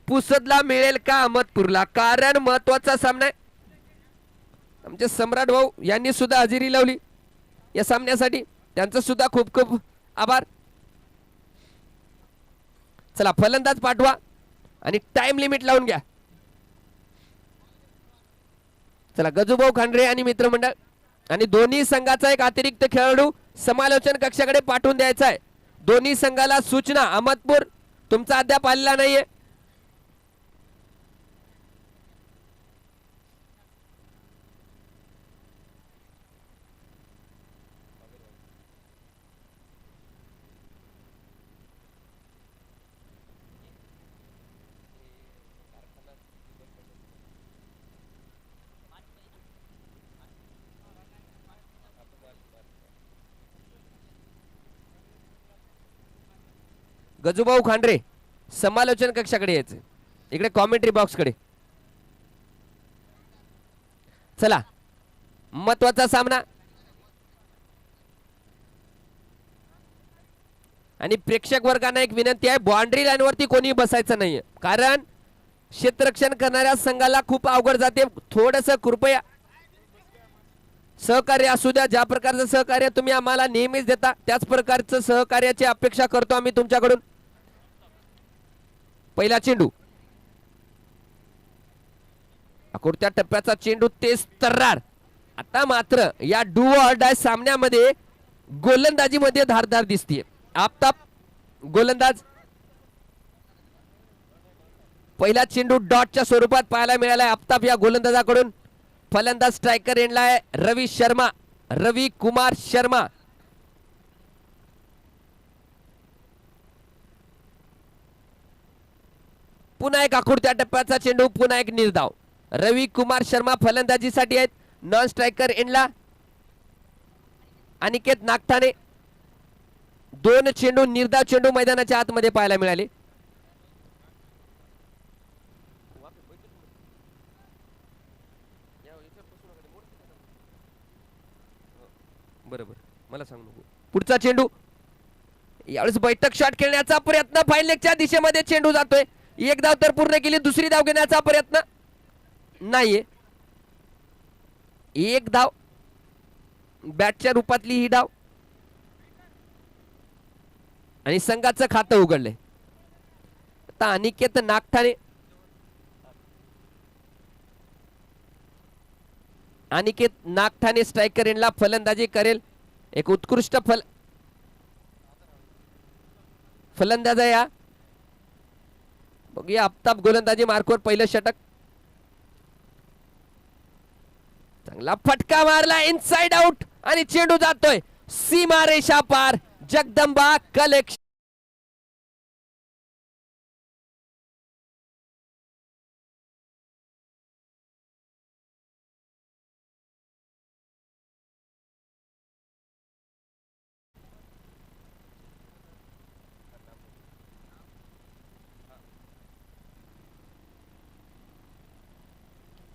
पुसदला मिळेल का अहमदपूरला, कारण महत्वाचा सामना आहे. आमचे सम्राट भाऊ यांनी सुद्धा हजेरी लावली या सामन्यासाठी, त्यांचं सुद्धा खूप खूप आभार. चला फलंदाज पाठवा आणि टाइम लिमिट लावून घ्या. चला गजूभाऊ खांडरे आणि मित्रमंडळ आणि दोन्ही संघाचा एक अतिरिक्त खेळाडू समालोचन कक्षाकडे पाठवून द्यायचा आहे. दोन्ही संघाला सूचना, अहमदपूर तुमचा अद्याप आलेला नाहीये. गजूभाऊ खांडरे समालोचन कक्षाकडे यायचं, इकडे कॉमेंट्री बॉक्स कडे. चला महत्वाचा सामना आणि प्रेक्षक वर्गांना एक विनंती आहे, बाउंड्री लाईन वरती कोणी बसायचं नाहीये, कारण क्षेत्ररक्षण करणाऱ्या संघाला खूप अवघड जाते. थोडस कृपया सहकार्य असू द्या. ज्या प्रकारचं सहकार्य तुम्ही आम्हाला नेहमीच देता त्याच प्रकारचं सहकार्याची अपेक्षा करतो आम्ही तुमच्याकडून. पहिला चेंडू, अकोटच्या टप्प्याचा चेंडू, तेच तर्रार. आता मात्र या डू ऑर डाय सामन्यामध्ये गोलंदाजीमध्ये धारदार दिसतीये. आफताब गोलंदाज. पहिला चेंडू डॉटच्या स्वरूपात पाहायला मिळाला आफताब या गोलंदाजाकडून. फलंदाज स्ट्रायकर एंडला आहे रवी शर्मा, रवी कुमार शर्मा. पुन्हा एक आखुडत्या टप्प्याचा चेंडू, पुन्हा एक निर्धाव. रवी कुमार शर्मा फलंदाजीसाठी आहेत. नॉन स्ट्रायकर एंडला अनिकेत नागठाणे. दोन चेंडू निर्धाव चेंडू मैदानाच्या आतमध्ये पाहायला मिळाले. बरोबर मला सांग नको. पुढचा चेंडू, यावेळेस बैठक शॉट खेळण्याचा प्रयत्न, फाईन लेगच्या दिशेमध्ये चेंडू जातोय. एक धाव तर पूर्ण केली, दुसरी धाव घेण्याचा प्रयत्न नाहीये. एक धाव बॅटच्या रूपातली ही धाव आणि संघाचं खातं उघडलंय. आता अनिकेत नागठाणे, अनिकेत नागठाणे स्ट्रायकर एंडला फलंदाजी करेल. एक उत्कृष्ट फलंदाज आहे. या बघूया आफताब गोलंदाजी मार्कवर पहिलं षटक. चांगला फटका मारला इनसाइड आउट आणि चेंडू जातोय सीमा रेषा पार. जगदंबा कलेक्शन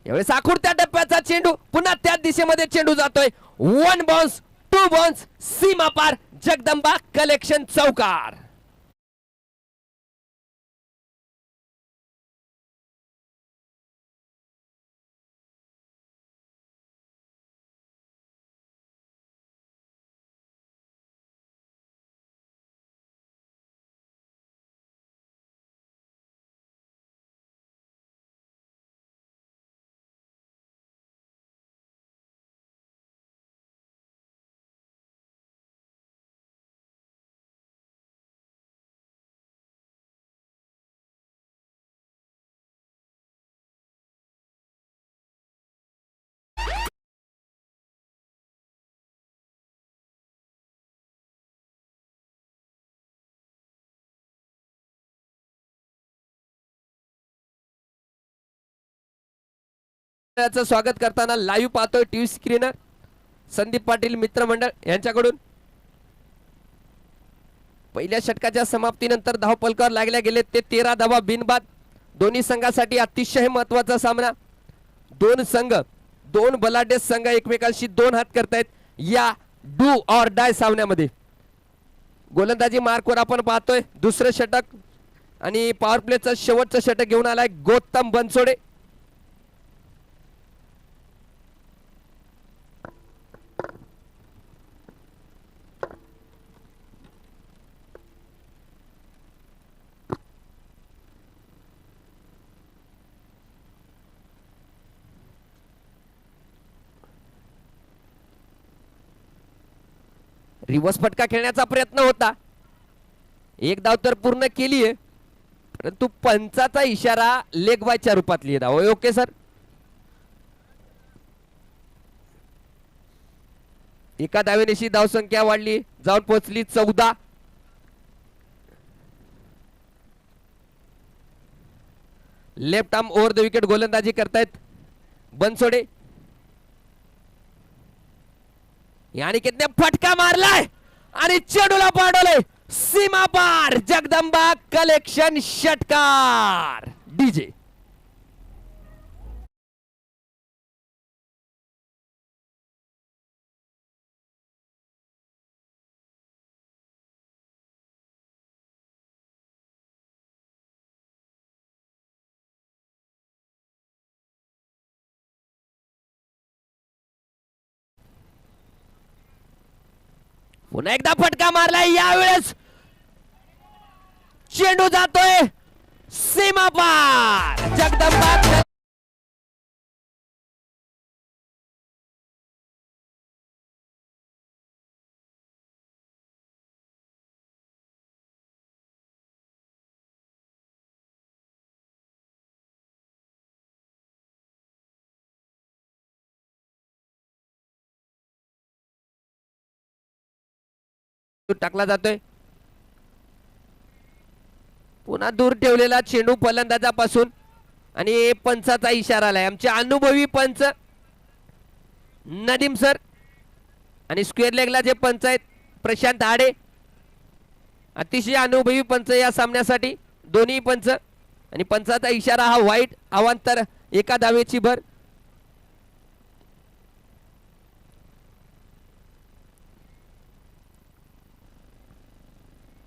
यावेळेस आखुडत्या टप्प्याचा चेंडू, पुन्हा त्याच दिशेमध्ये चेंडू जातोय. वन बाउन्स, टू बाउन्स, सीमा पार. जगदंबा कलेक्शन चौकार. स्वागत करताना लाईव्ह पाहतोय टीव्ही स्क्रीनर संदीप पाटील मित्रमंडळ यांच्याकडून. पहिल्या षटकाच्या समाप्तीनंतर धावफलकावर लागल्या गेले ते 13 धावा बिनबाद. दोन्ही संघासाठी अतिशय महत्वाचा सामना. दोन संघ, दोन बलाढ्य संघ एकमेकांशी दोन हात करतायत या डू ऑर डाय सामन्यामध्ये. गोलंदाजी मार्कवर आपण पाहतोय दुसरं षटक आणि पॉवर प्लेचं शेवटचं षटक घेऊन आलाय गौतम बनसोडे. रिवर्स फटका खेळण्याचा प्रयत्न होता, एक धाव तर पूर्ण केली आहे, परंतु पंचाचा इशारा लेग बायच्या रूपातली धाव. ओके सर, एका धावेनेशी धावसंख्या वाढली, जाऊन पोहोचली 14. Left arm over the wicket गोलंदाजी करतायत बनसोडे. याने कितने फटका मारलाय आणि चेंडूला पाडवलंय सीमा पार. जगदंबा कलेक्शन षटकार डीजे. पुन्हा एकदा फटका मारलाय, यावेळेस चेंडू जातोय सीमा पार. जगदंबा टाकला जातोय. पुन्हा दूर ठेवलेला चेंडू फलंदाजापासून आणि पंचाचा इशारा आलाय. आमचे अनुभवी पंच नदीम सर आणि स्क्वेअर लेगला जे पंच आहेत प्रशांत आडे, अतिशय अनुभवी पंच या सामन्यासाठी दोन्ही पंच. आणि पंचाचा इशारा हा वाईट, अवांतर एका धावेची भर.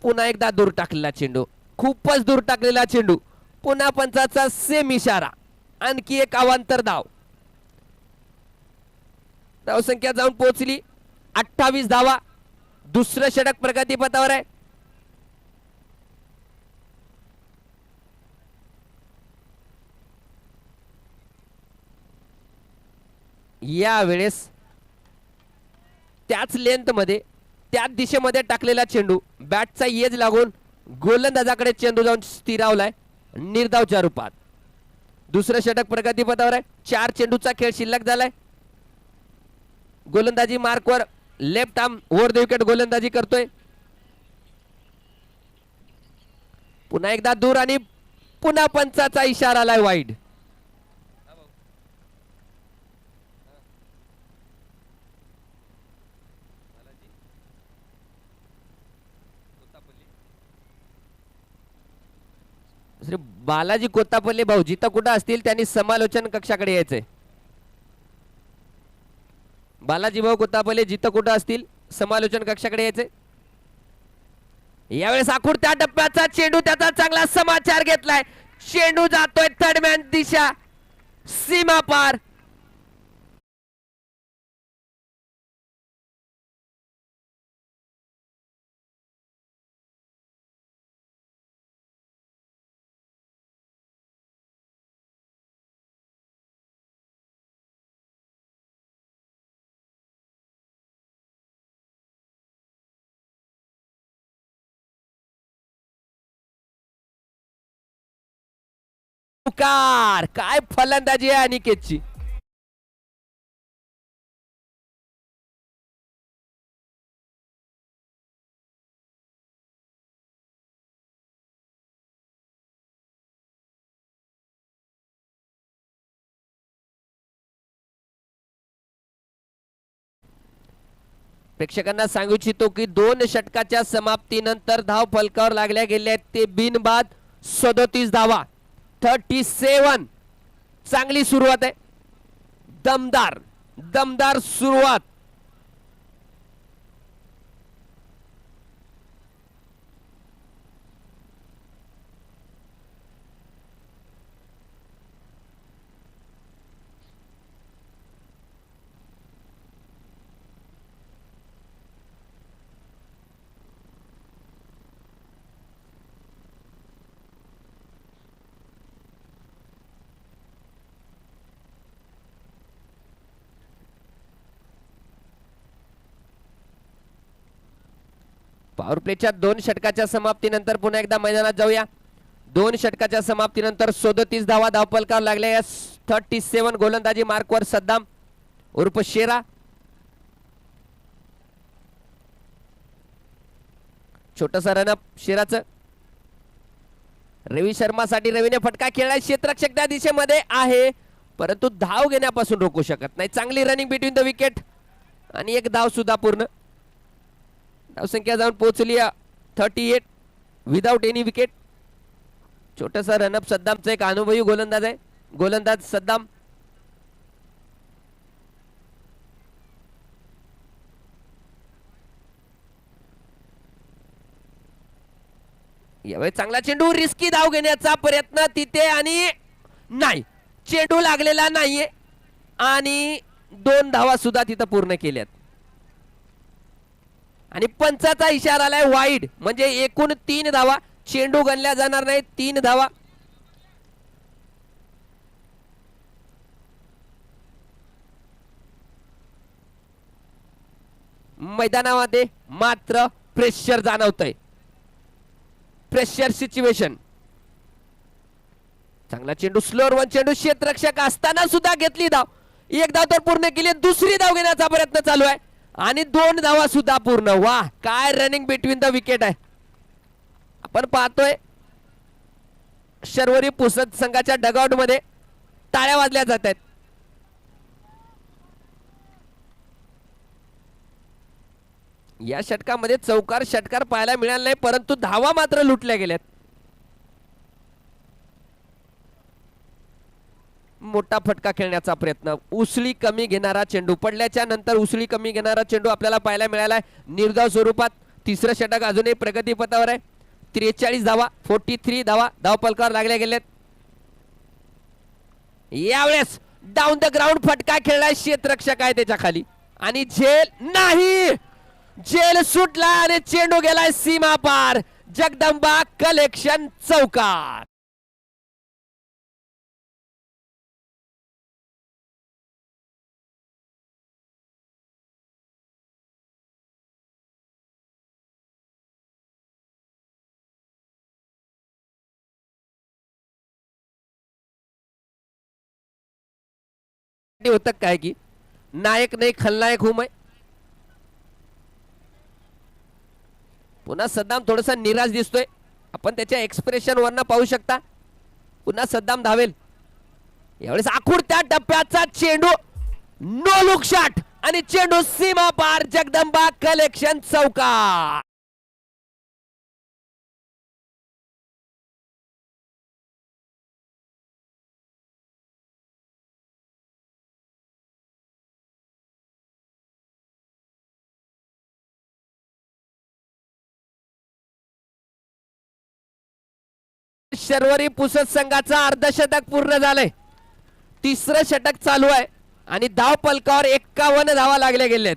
पुन्हा एकदा दूर टाकलेला चेंडू, खूपच दूर टाकलेला चेंडू. पुन्हा पंचाचा सेम इशारा, आणखी एक अवांतर धाव. धावसंख्या जाऊन पोहोचली 28 धावा. दुसरं षटक प्रगतीपथावर आहे. यावेळेस त्याच लेंथ मध्ये त्याच दिशेमध्ये टाकलेला चेंडू बॅटचा येज लागून गोलंदाजाकडे चेंडू जाऊन स्थिरावलाय निर्धावच्या रूपात. दुसरं षटक प्रगतीपथावर आहे. 4 चेंडूचा खेळ शिल्लक झालाय. गोलंदाजी मार्कवर left arm over the wicket गोलंदाजी करतोय. पुन्हा एकदा दूर आणि पुन्हा पंचाचा इशारा आलाय वाईड. श्री बालाजी कोत्तापल्ले भाऊ जिथं कुठं असतील त्यांनी समालोचन कक्षाकडे यायचंय. बालाजी भाऊ कोत्तापल्ले जिथं कुठं असतील समालोचन कक्षाकडे यायचंय. यावेळेस आखूड त्या टप्प्याचा चेंडू, त्याचा चांगला समाचार घेतलाय. चेंडू जातोय थर्डमॅन दिशा सीमा पार. काय फलंदाजी आहे अनिकेतची. प्रेक्षकांना सांगू इच्छितो की 2 षटकाच्या समाप्तीनंतर धाव फलकावर लागल्या गेल्या ते बिनबाद 37 धावा. 37. चांगली सुरुवात आहे, दमदार दमदार सुरुवात. पॉवर प्लेच्या 2 षटकाच्या समाप्तीनंतर पुन्हा एकदा मैदानात जाऊया. 2 षटकाच्या समाप्तीनंतर 37 धावा धावपलकार लागल्या. या 37 गोलंदाजी मार्कवर सद्दाम उर्फ शेरा. छोटसा रनअप शेराचं. रवी शर्मासाठी रवीने फटका खेळला. क्षेत्ररक्षक त्या दिशेमध्ये आहे परंतु धाव घेण्यापासून रोखू शकत नाही. चांगली रनिंग बिटवीन द विकेट आणि एक धाव सुद्धा पूर्ण. धावसंख्या जाऊन पोहोचली 38 विदाउट एनी विकेट. छोटासा रनअप सद्दामचा एक अनुभवी गोलंदाज आहे. गोलंदाज सद्दाम. यावेळी चांगला चेंडू. रिस्की धाव घेण्याचा प्रयत्न तिथे आणि नाही. चेंडू लागलेला नाहीये आणि 2 धावा सुद्धा तिथं पूर्ण केल्यात आणि पंचाचा इशारा आलाय वाईड. म्हणजे एकूण 3 धावा. चेंडू गणल्या जाणार नाही. 3 धावा. मैदानामध्ये मात्र प्रेशर जाणवतंय. Pressure situation. चांगला चेंडू. स्लोअर वन चेंडू. क्षेत्ररक्षक असताना सुद्धा घेतली धाव. एक धाव तर पूर्ण केली. दुसरी धाव घेण्याचा प्रयत्न चालू आहे आणि 2 धावा सुद्धा पूर्ण. वाह काय रनिंग बिटवीन द विकेट आहे. आपण पाहतोय शर्वरी पुसद संघाच्या डगआउट मध्ये टाळ्या वाजल्या जात आहेत. या षटकामध्ये चौकार षटकार पाहायला मिळाला नाही परंतु धावा मात्र लुटल्या गेल्यात. मोठा फटका खेळण्याचा प्रयत्न. उसळी कमी घेणारा चेंडू. पडल्याच्या नंतर उसळी कमी घेणारा चेंडू आपल्याला पाहायला मिळाला आहे निर्धाव स्वरूपात. तिसरं षटक अजूनही प्रगतीपथावर आहे. 43 धावा 43 धावा धावपलकावर लागल्या गेल्यात. यावेळेस डाऊन द ग्राउंड फटका खेळलाय. क्षेत्ररक्षक आहे त्याच्या खाली आणि झेल नाही. झेल सुटला आणि चेंडू गेलाय सीमा पार. जगदंबा कलेक्शन चौकार. होतं काय की नायक नाही खलनायक हूं मैं. पुन्हा सद्दाम थोडासा निराश दिसतोय. आपण त्याच्या एक्सप्रेशन वरनं पाहू शकता. पुन्हा सद्दाम धावेल. यावेळेस आखूड त्या टप्प्याचा चेंडू. नो लुक शॉट आणि चेंडू सीमा पार. जगदंबा कलेक्शन चौकार. शर्वरी पुसद संघाचा अर्धशतक पूर्ण झालंय. तिसरं षटक चालू आहे आणि धाव पलकावर 51 धावा लागल्या गेल्यात.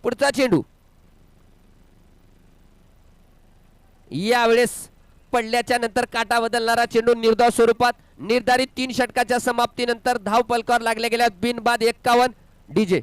पुढचा चेंडू. यावेळेस पडल्याच्या नंतर काटा बदलणारा चेंडू निर्धाव स्वरूपात. निर्धारित 3 षटकाच्या समाप्तीनंतर धाव पलकावर लागल्या गेल्यात बिनबाद 51. डीजे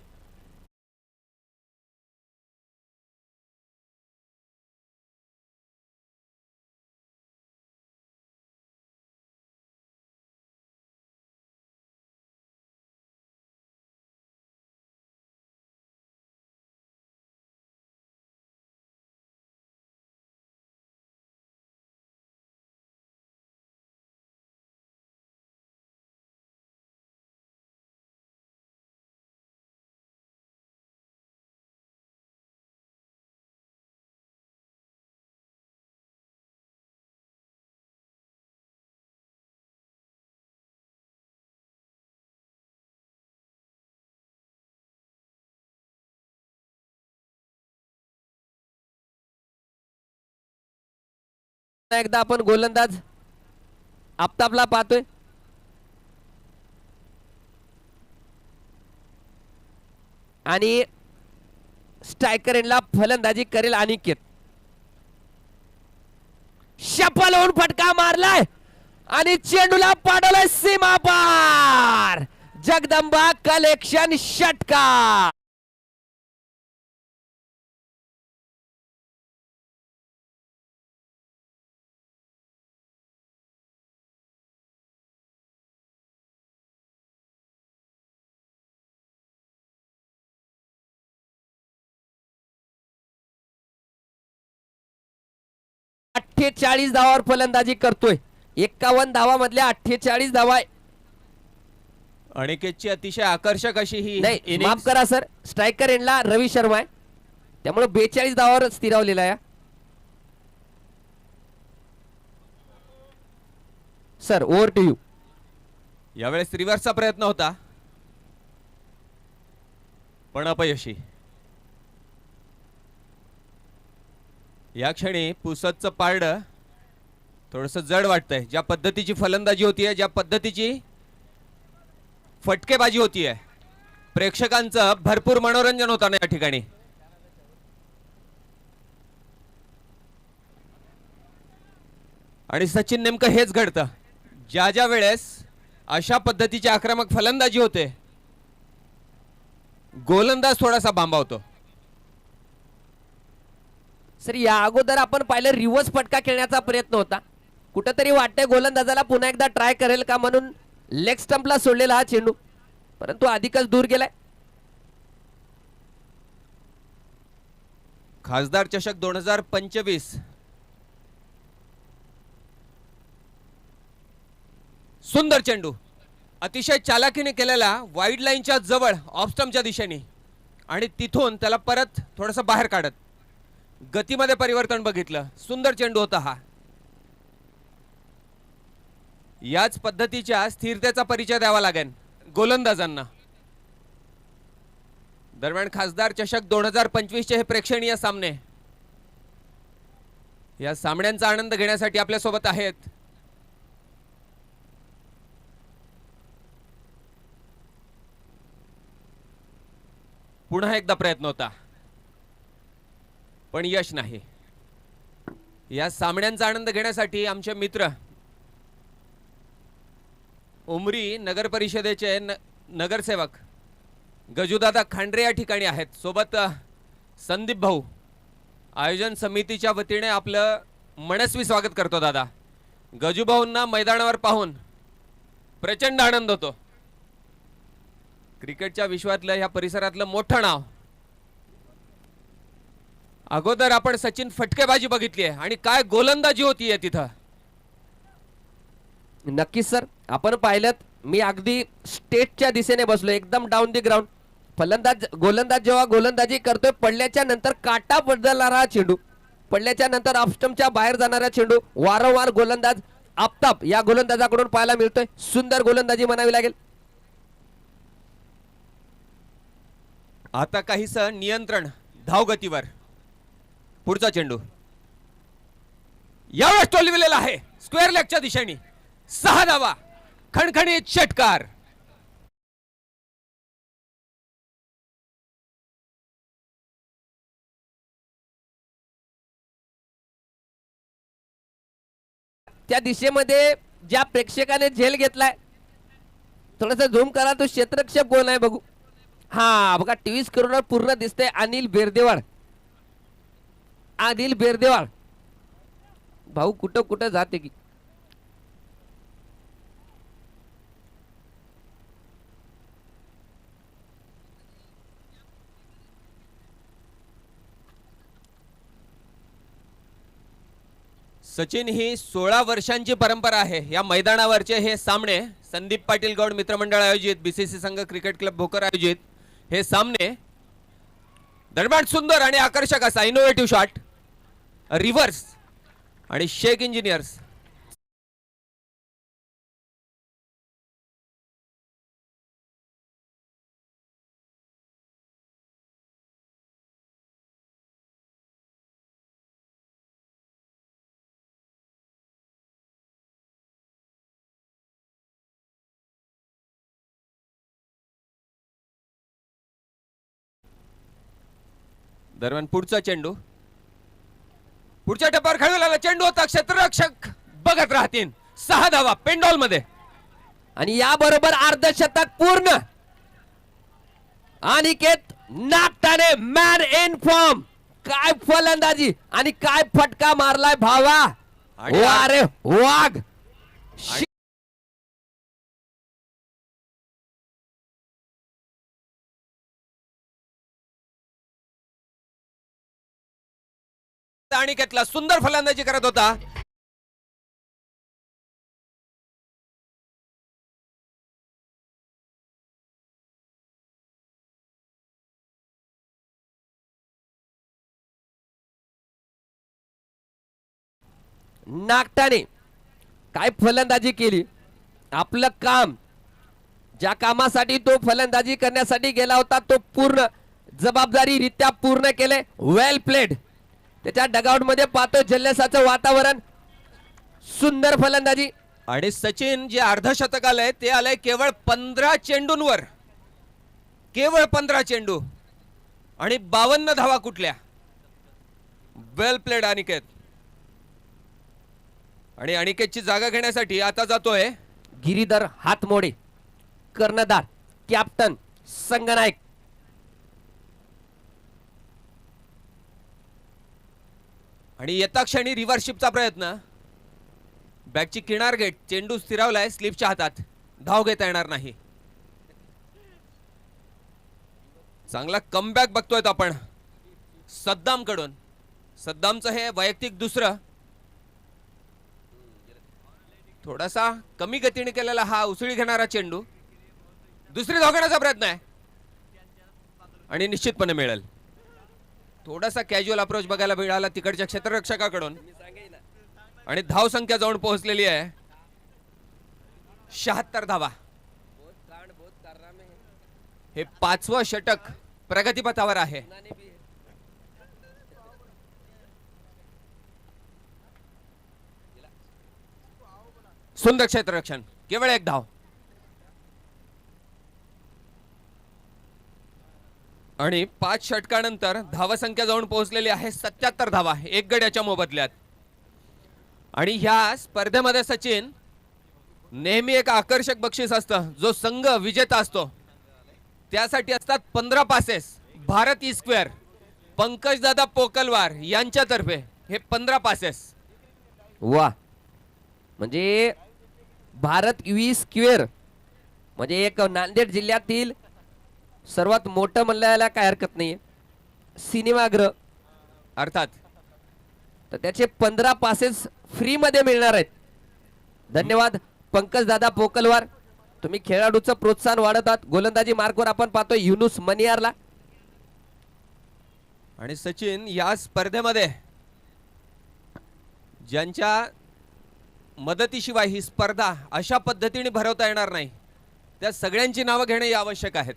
एकदा आपण गोलंदाज आफताबला पाहतोय. आणि स्ट्रायकर एंडला फलंदाजी करेल अनिकेत. शफल होऊन फटका मारलाय आणि चेंडूला पाडलाय सीमा पार. जगदंबा कलेक्शन षटकार. 48 धावावर फलंदाजी करतोय. 51 धावा मधल्या 48 धावा. अनिकेतची अतिशय आकर्षक अशी ही नाही, innings. माफ करा सर, स्ट्रायकर एंडला रवी शर्मा आहे, त्यामुळे 42 धावावर स्थिरावलेला आहे. Sir over to you. यावेळेस रिव्हर्सचा प्रयत्न होता पण अपयशी. या क्षणी पुसतचं पारडं थोडंसं जड वाटतंय. ज्या पद्धतीची फलंदाजी होतीये, ज्या पद्धतीची फटकेबाजी होतीये, प्रेक्षकांचं भरपूर मनोरंजन होतं ना या ठिकाणी. आणि सचिन नेमकं हेच घडतं. ज्या ज्या वेळेस अशा पद्धतीची आक्रमक फलंदाजी होते, गोलंदाज थोडासा बांबावतो. सर या अगोदर आपण पाहिलं रिव्हर्स फटका खेळण्याचा प्रयत्न होता. कुठंतरी वाटतंय गोलंदाजाला पुन्हा एकदा ट्राय करेल का म्हणून लेग स्टंपला सोडलेला हा चेंडू, परंतु अधिकच दूर गेलाय. खासदार चषक 2025 सुंदर चेंडू अतिशय चालाकीने केलेला वाईड लाईनच्या जवळ ऑफ स्टंपच्या दिशेने, आणि तिथून त्याला परत थोडंसं बाहेर काढत गतीमध्ये परिवर्तन बघितलं. सुंदर चेंडू होता हा. याच पद्धतीच्या स्थिरतेचा परिचय द्यावा लागेल गोलंदाजांना. दरम्यान खासदार चषक 2025 चे हे प्रेक्षणीय सामने, या सामन्यांचा आनंद घेण्यासाठी आपल्या सोबत आहेत पुन्हा एकदा प्रयत्न होता पण यश नाही. या सामन्यांचा आनंद घेण्यासाठी आमचे मित्र उमरी नगर परिषदेचे नगरसेवक गजूदादा खांडरे या ठिकाणी आहेत. सोबत संदीप भाऊ आयोजन समितीच्या वतीने आपलं मनस्वी स्वागत करतो. दादा, गजू भाऊंना मैदानावर पाहून प्रचंड आनंद होतो. क्रिकेटच्या विश्वातलं ह्या परिसरातलं मोठं नाव. अगोदर आपण सचिन फटकेबाजी बघितली आहे आणि काय गोलंदाजी होतीये तिथं. नक्कीच सर, आपण पाहिलं मी अगदी स्टेटच्या दिशेने बसलो, एकदम डाऊन दी ग्राउंड. गोलंदाज जेव्हा गोलंदाजी करतोय, पडल्याच्या नंतर काटा बदलणारा चेंडू, पडल्याच्या नंतर ऑफ स्टंपच्या बाहेर जाणारा चेंडू वारंवार गोलंदाज आफताब या गोलंदाजाकडून पाहायला मिळतोय. सुंदर गोलंदाजी म्हणावी लागेल. आता काहीस नियंत्रण धावगतीवर. पुढचा चेंडू यावेळेस टोलविलेला आहे स्क्वेअर लेगच्या दिशेने. 6 धावा, खणखणीत षटकार. त्या दिशेमध्ये ज्या प्रेक्षकाने झेल घेतलाय, थोडस झूम करा, तो क्षेत्रक्षेप गोल आहे बघू. हा बघा, टीव्ही स्क्रीनवर पूर्ण दिसतंय. अनिल बेरदेवाड, अनिल बेरदेवाड भाऊ कुठं कुठं जाते की. सचिन, ही 16 वर्षांची परंपरा आहे या मैदानावरचे हे सामने. संदीप पाटील गौड मित्रमंडळ आयोजित, बीसीसी संघ क्रिकेट क्लब भोकर आयोजित हे सामने. दरम्यान सुंदर आणि आकर्षक असा इनोव्हेटिव्ह शॉट, रिव्हर्स, आणि शेख इंजिनियर्स दरम्यान पुढचा चेंडू, पुढच्या टप्प्यावर खेळवलेला चेंडू होता. क्षेत्ररक्षक बघत राहतील. 6 धावा पेंडॉल मध्ये, आणि या बरोबर अर्धशतक पूर्ण. Aniket Nagthane man in form. काय फलंदाजी आणि काय फटका मारलाय भावा. अरे वाघ. अनिकेतला सुंदर फलंदाजी करत होता. नागटाने काय फलंदाजी केली. आपलं काम, ज्या कामासाठी तो फलंदाजी करण्यासाठी गेला होता तो पूर्ण जबाबदारीरित्या पूर्ण केले. वेल प्लेड. त्याच्या डगआउट मध्ये पाहतो जल्लोषाचं वातावरण. सुंदर फलंदाजी. आणि सचिन जे अर्धशतक आलंय ते आलंय केवळ 15 चेंडूंवर. केवळ 15 चेंडू आणि 52 धावा कुठल्या. वेल प्लेड अनिकेत. आणि अनिकेतची जागा घेण्यासाठी आता जातोय गिरीधर हातमोडे, कर्णधार, कॅप्टन, संघनायक. आणि येता क्षणी रिव्हर्सशिपचा प्रयत्न. बॅटची किनार घेत चेंडू स्थिरावलाय स्लिपच्या हातात. धाव घेता येणार नाही. चांगला कमबॅक बघतोय आपण सद्दाम कडून. सद्दामचं हे वैयक्तिक दुसरं. थोडासा कमी गतीने केलेला हा उसळी घेणारा चेंडू. दुसरी धाव घेण्याचा प्रयत्न आहे आणि निश्चितपणे मिळेल. थोडासा कॅज्युअल अप्रोच बघायला मिळाला तिकडच्या क्षेत्ररक्षकाकडून. आणि धाव संख्या जाऊन पोहोचलेली आहे 76 धावा. हे 5वं षटक प्रगतीपथावर आहे. सुंदर क्षेत्ररक्षण. केवळ एक धाव. आणि 5 षटकानंतर धावसंख्या जाऊन पोहोचलेली आहे 77 धावा. एक गड्याच्या मोबदल्यात. आणि ह्या स्पर्धेमध्ये सचिन नेहमी एक आकर्षक बक्षीस असतं. जो संघ विजेता असतो त्यासाठी असतात 15 पासेस. भारत ई स्क्वेअर पंकजदादा पोकलवार यांच्यातर्फे हे 15 पासेस. वा, म्हणजे भारत वी स्क्वेअर म्हणजे एक नांदेड जिल्ह्यातील सर्वात मोठं म्हणल्याला काय हरकत नाही. सिनेमागृह अर्थात. तर त्याचे 15 पासेस फ्री मध्ये मिळणार आहेत. धन्यवाद पंकज दादा पोकलवार. तुम्ही खेळाडूचं प्रोत्साहन वाढवतात. गोलंदाजी मार्कवर आपण पाहतोय युनुस मनियारला. आणि सचिन या स्पर्धेमध्ये ज्यांच्या मदतीशिवाय ही स्पर्धा अशा पद्धतीने भरवता येणार नाही त्या सगळ्यांची नावं घेणे आवश्यक आहेत.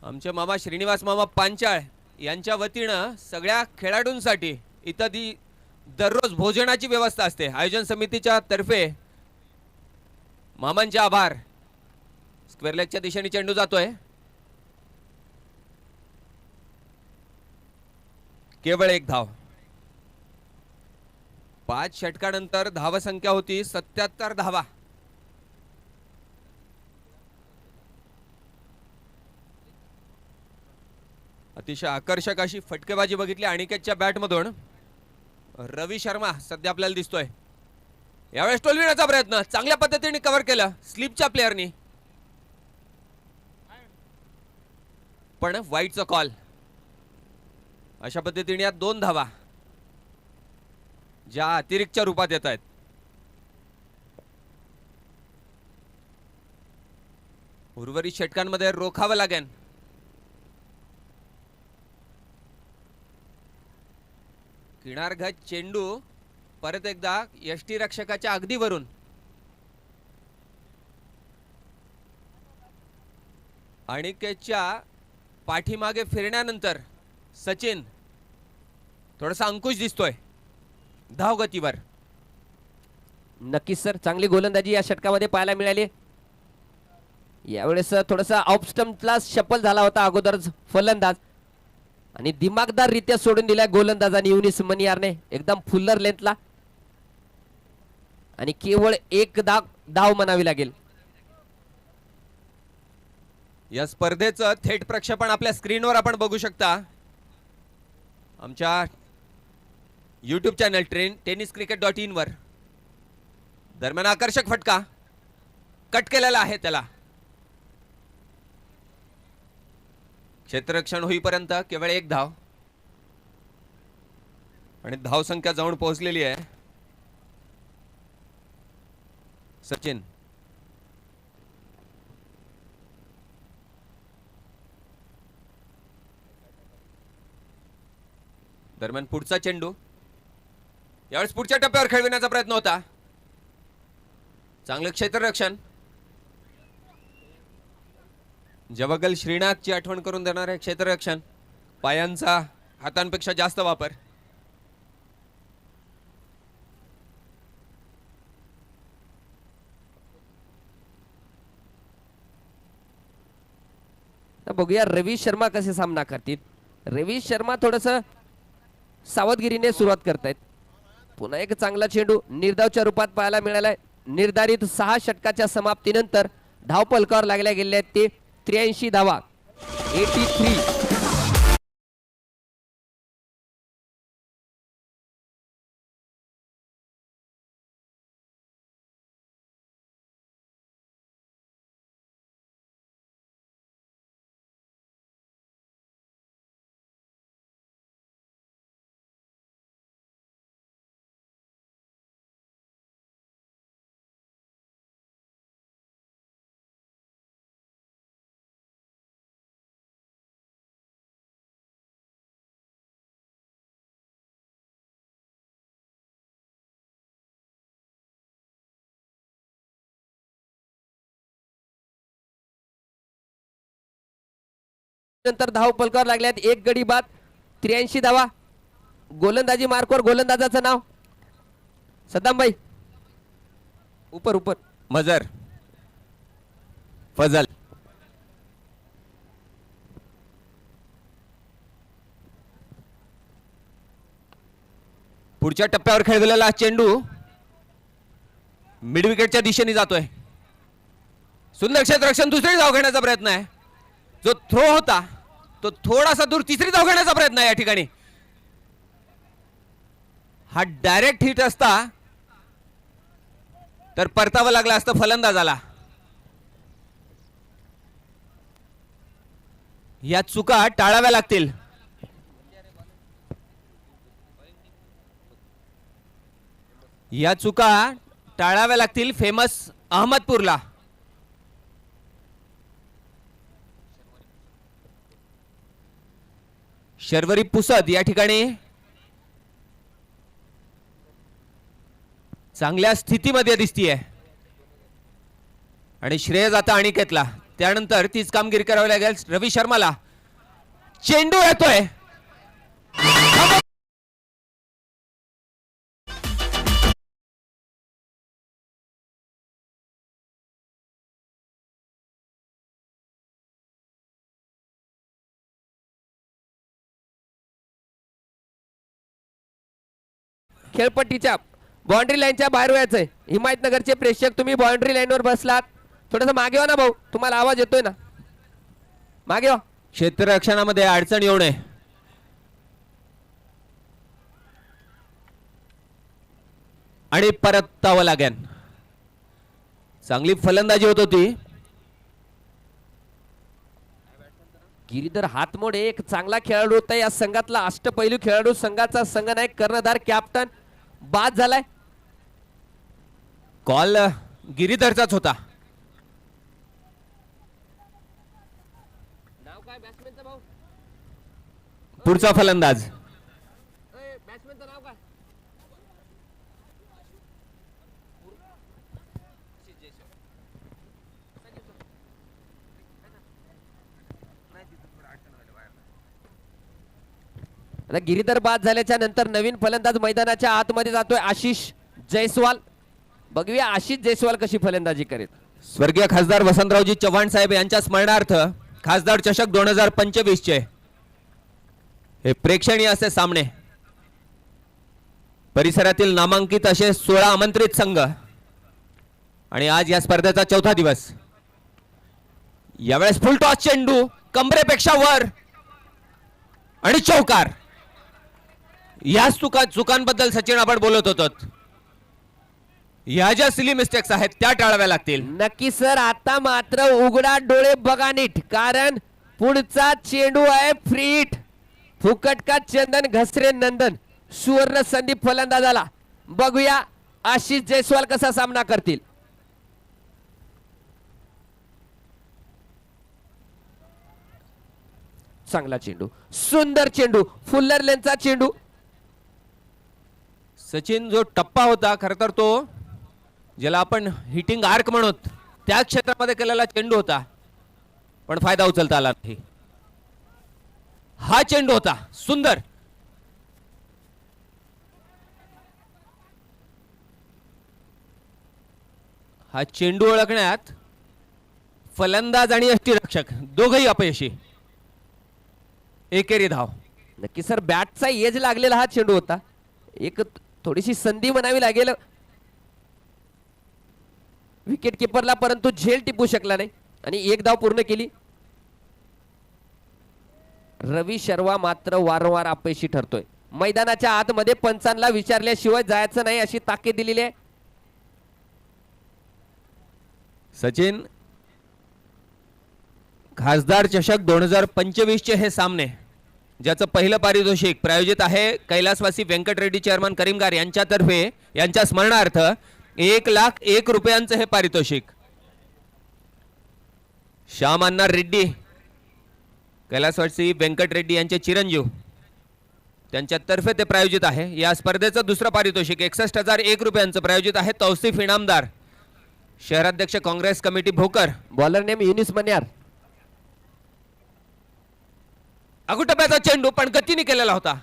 आमचे मामा श्रीनिवास मामा पांचाळ यांच्या वतीनं सगळ्या खेळाडूंसाठी इत्यादी दररोज भोजनाची व्यवस्था असते. आयोजन समितीच्या तर्फे मामांचे आभार. स्क्वेअर लेगच्या दिशेने चेंडू जातोय. केवळ एक धाव. 5 षटकानंतर धावसंख्या होती 77 धावा. अतिशय आकर्षक अशी फटकेबाजी बघितली अनिकेतच्या बॅटमधून. रवी शर्मा सध्या आपल्याला दिसतोय. यावेळेस टोलविण्याचा प्रयत्न चांगल्या पद्धतीने कव्हर केलं स्लिपच्या प्लेअरनी. पण वाईटचा कॉल. अशा पद्धतीने या 2 धावा ज्या अतिरिक्तच्या रूपात येत आहेत. उर्वरित षटकांमध्ये रोखावं लागेल. किनारघात चेंडू परत एकदा यष्टी रक्षकाच्या अगदी वरून. अनिकेतच्या पाठीमागे फिरण्यानंतर सचिन थोडासा अंकुश दिसतोय धावगतीवर. नक्कीच सर, चांगली गोलंदाजी या षटकामध्ये पाहायला मिळाली. यावेळेस थोडासा ऑफ स्टंपला शफल झाला होता अगोदरच फलंदाज आणि दिमागदार रित्या सोडून दिला गोलंदाजाने युनिस मनियारने एकदम फुल्लर लेंथला. आणि केवळ एक धाव म्हणावी लागेल. या स्पर्धेचं थेट प्रक्षेपण आपल्या स्क्रीनवर आपण बघू शकता. आमच्या YouTube चॅनल tenniscricket.in वर. दरम्यान आकर्षक फटका कट केलेला आहे त्याला. क्षेत्ररक्षण होईपर्यंत केवळ एक धाव. आणि धावसंख्या जाऊन पोहोचलेली आहे. सचिन दरम्यान पुढचा चेंडू यावेळेस पुढच्या टप्प्यावर खेळविण्याचा प्रयत्न होता. चांगलं क्षेत्ररक्षण. जवगल श्रीनाथची आठवण करून देणारे क्षेत्ररक्षण. पायांचा हातांपेक्षा जास्त वापर. बघूया रवी शर्मा कसे सामना करतील. रवी शर्मा थोडस सावधगिरीने सुरुवात करतायत. पुन्हा एक चांगला चेंडू निर्धावच्या रूपात पाहायला मिळालाय. निर्धारित 6 षटकाच्या समाप्तीनंतर धाव फलकावर लागल्या गेल्या आहेत ते 83 धावा. 83. नंतर धाव फलकावर लागल्यात. एक गडी बाद. 83 धावा. गोलंदाजी मार्कवर गोलंदाजाचं नाव सद्दाम भाई. ऊपर ऊपर. मजर फजल. पुढच्या टप्प्यावर खेळलेला चेंडू मिड विकेटच्या दिशेने जातोय. सुंदर क्षेत्ररक्षण. दुसरी धाव घेण्याचा प्रयत्न आहे. जो थ्रो होता तो थोडासा दूर. तिसरी धाव घेण्याचा प्रयत्न आहे या ठिकाणी. हा डायरेक्ट हिट असता तर परतावं लागला असतं फलंदाजाला. या चुका टाळाव्या लागतील. या चुका टाळाव्या लागतील फेमस अहमदपूरला. शर्वरी पुसद या ठिकाणी चांगल्या स्थितीमध्ये दिसतीये आणि श्रेय जाता अनिकेतला. त्यानंतर तीच कामगिरी करावी लागेल रवी शर्माला. चेंडू येतोय. खेळपट्टीच्या बाउंड्री लाईनच्या बाहेर व्हायचंय. हिमायतनगरचे प्रेक्षक तुम्ही बाउंड्री लाईनवर बसलात. थोडस मागे व्हा ना भाऊ. तुम्हाला आवाज येतोय ना. मागे व्हा. क्षेत्ररक्षणामध्ये अडचण येऊ नये. आणि परतावं लागेल. चांगली फलंदाजी होत होती. गिरीधर हातमोडे एक चांगला खेळाडू होता. या संघातला अष्टपैलू खेळाडू. संघाचा संघनायक कर्णधार कॅप्टन बाद झालाय. कॉल गिरीधरचाच होता. नाव काय बॅट्समॅनचं भाऊ? पुढचा फलंदाज बॅट्समॅनचं नाव काय? आता गिरीधर बाद झाल्याच्या नंतर नवीन फलंदाज मैदानाच्या आतमध्ये जातोय आशिष जयस्वाल. बघूया आशिष जयस्वाल कशी फलंदाजी करेल. स्वर्गीय खासदार वसंतरावजी चव्हाण साहेब यांच्या स्मरणार्थ खासदार चषक 2025 चे हे प्रेक्षणीय असे सामने. परिसरातील नामांकित असे 16 आमंत्रित संघ आणि आज या स्पर्धेचा चौथा दिवस. यावेळेस फुल टॉस चेंडू कमरेपेक्षा वर आणि चौकार. या चुकांबद्दल सचिन आपण बोलत होतो. या ज्या सिली मिस्टेक्स आहेत त्या टाळाव्या लागतील. नक्की सर. आता मात्र उघडा डोळे बघा नीट. कारण पुढचा चेंडू आहे फ्री हिट. फुकट का चंदन घसरे नंदन. सुवर्ण संदीप फलंदाजाला. बघूया आशिष जयस्वाल कसा सामना करतील. चांगला चेंडू, सुंदर चेंडू, फुल्लर लेनचा चेंडू. सचिन जो टप्पा होता खर तर तो ज्याला आपण हिटिंग आर्क म्हणत त्या क्षेत्रामध्ये केलेला चेंडू होता, पण फायदा उचलता आला नाही. हा चेंडू होता सुंदर. हा चेंडू ओळखण्यात फलंदाज आणि यष्टीरक्षक दोघही अपयशी. एकेरी धाव. नक्की सर, बॅटचा एज लागलेला हा चेंडू होता. एक थोडीशी संधी म्हणावी लागेल विकेट किपरला, परंतु झेल टिपू शकला नाही आणि एक धाव पूर्ण केली. रवी शर्मा मात्र वारंवार अपयशी ठरतोय. मैदानाच्या आतमध्ये पंचांना विचारल्याशिवाय जायचं नाही अशी ताकीद दिलेली आहे. सचिन, खासदार चषक 2025 चे हे सामने ज्याचं पहिलं पारितोषिक प्रायोजित आहे कैलासवासी व्यंकट रेड्डी चेअरमन करीमगार यांच्यातर्फे, यांच्या स्मरणार्थ 1,01,000 रुपयांचं हे पारितोषिक. श्याम अण्णा रेड्डी, कैलासवासी व्यंकट रेड्डी यांचे चिरंजीव, त्यांच्यातर्फे ते प्रायोजित आहे. या स्पर्धेचं दुसरं पारितोषिक 61,001 रुपयांचं प्रायोजित आहे तौसिफ इनामदार, शहराध्यक्ष Congress committee Bhokar. Bowler name Younis Manyar. अगुटप्याचा चेंडू पण गतीने केलेला होता.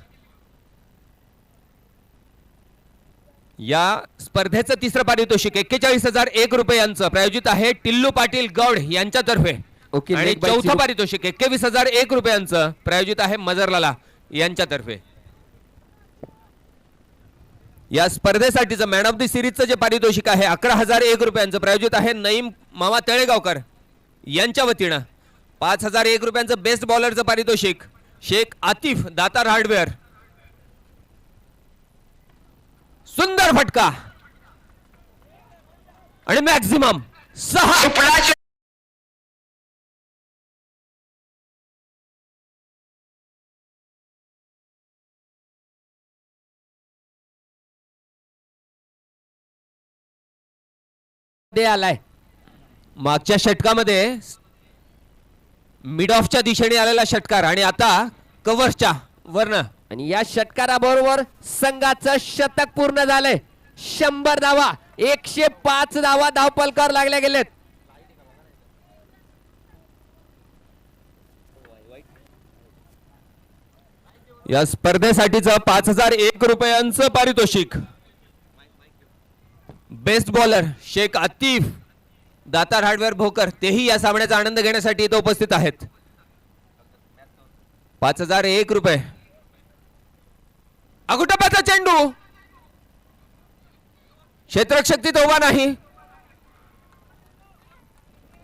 या स्पर्धेचं तिसरं पारितोषिक 41,001 रुपयांचं प्रायोजित आहे टिल्लू पाटील गौड यांच्यातर्फे. ओके, आणि leg by चौथं चिरू. पारितोषिक 21,001 रुपयांचं प्रायोजित आहे मजरलाला यांच्यातर्फे. या स्पर्धेसाठीचं मॅन ऑफ द सिरीजचं जे पारितोषिक आहे 11,001 रुपयांचं प्रायोजित आहे नईम मामा तळेगावकर यांच्या वतीनं. 5,001 रुपयांचं बेस्ट बॉलरचं पारितोषिक शेख आतिफ दातार हार्डवेअर. सुंदर फटका आणि मॅक्झिमम 6. दे आलाय. मागच्या षटकामध्ये मिड ऑफच्या दिशेने आलेला षटकार आणि आता कव्हर्सच्या वर्ण. आणि या षटकाराबरोबर संघाचं शतक पूर्ण झालंय. 100 धावा, 105 धावा धावपलकावर लागल्या गेलेत. या स्पर्धेसाठीचं 5,001 रुपयांचं पारितोषिक best bowler Shaikh Atif Datar hardware Bhokar, तेही या सामन्याचा आनंद घेण्यासाठी इथे उपस्थित आहेत. 5,001 रुपये. अगुटप्याचा चेंडू, क्षेत्ररक्षक तिथे उभा नाही.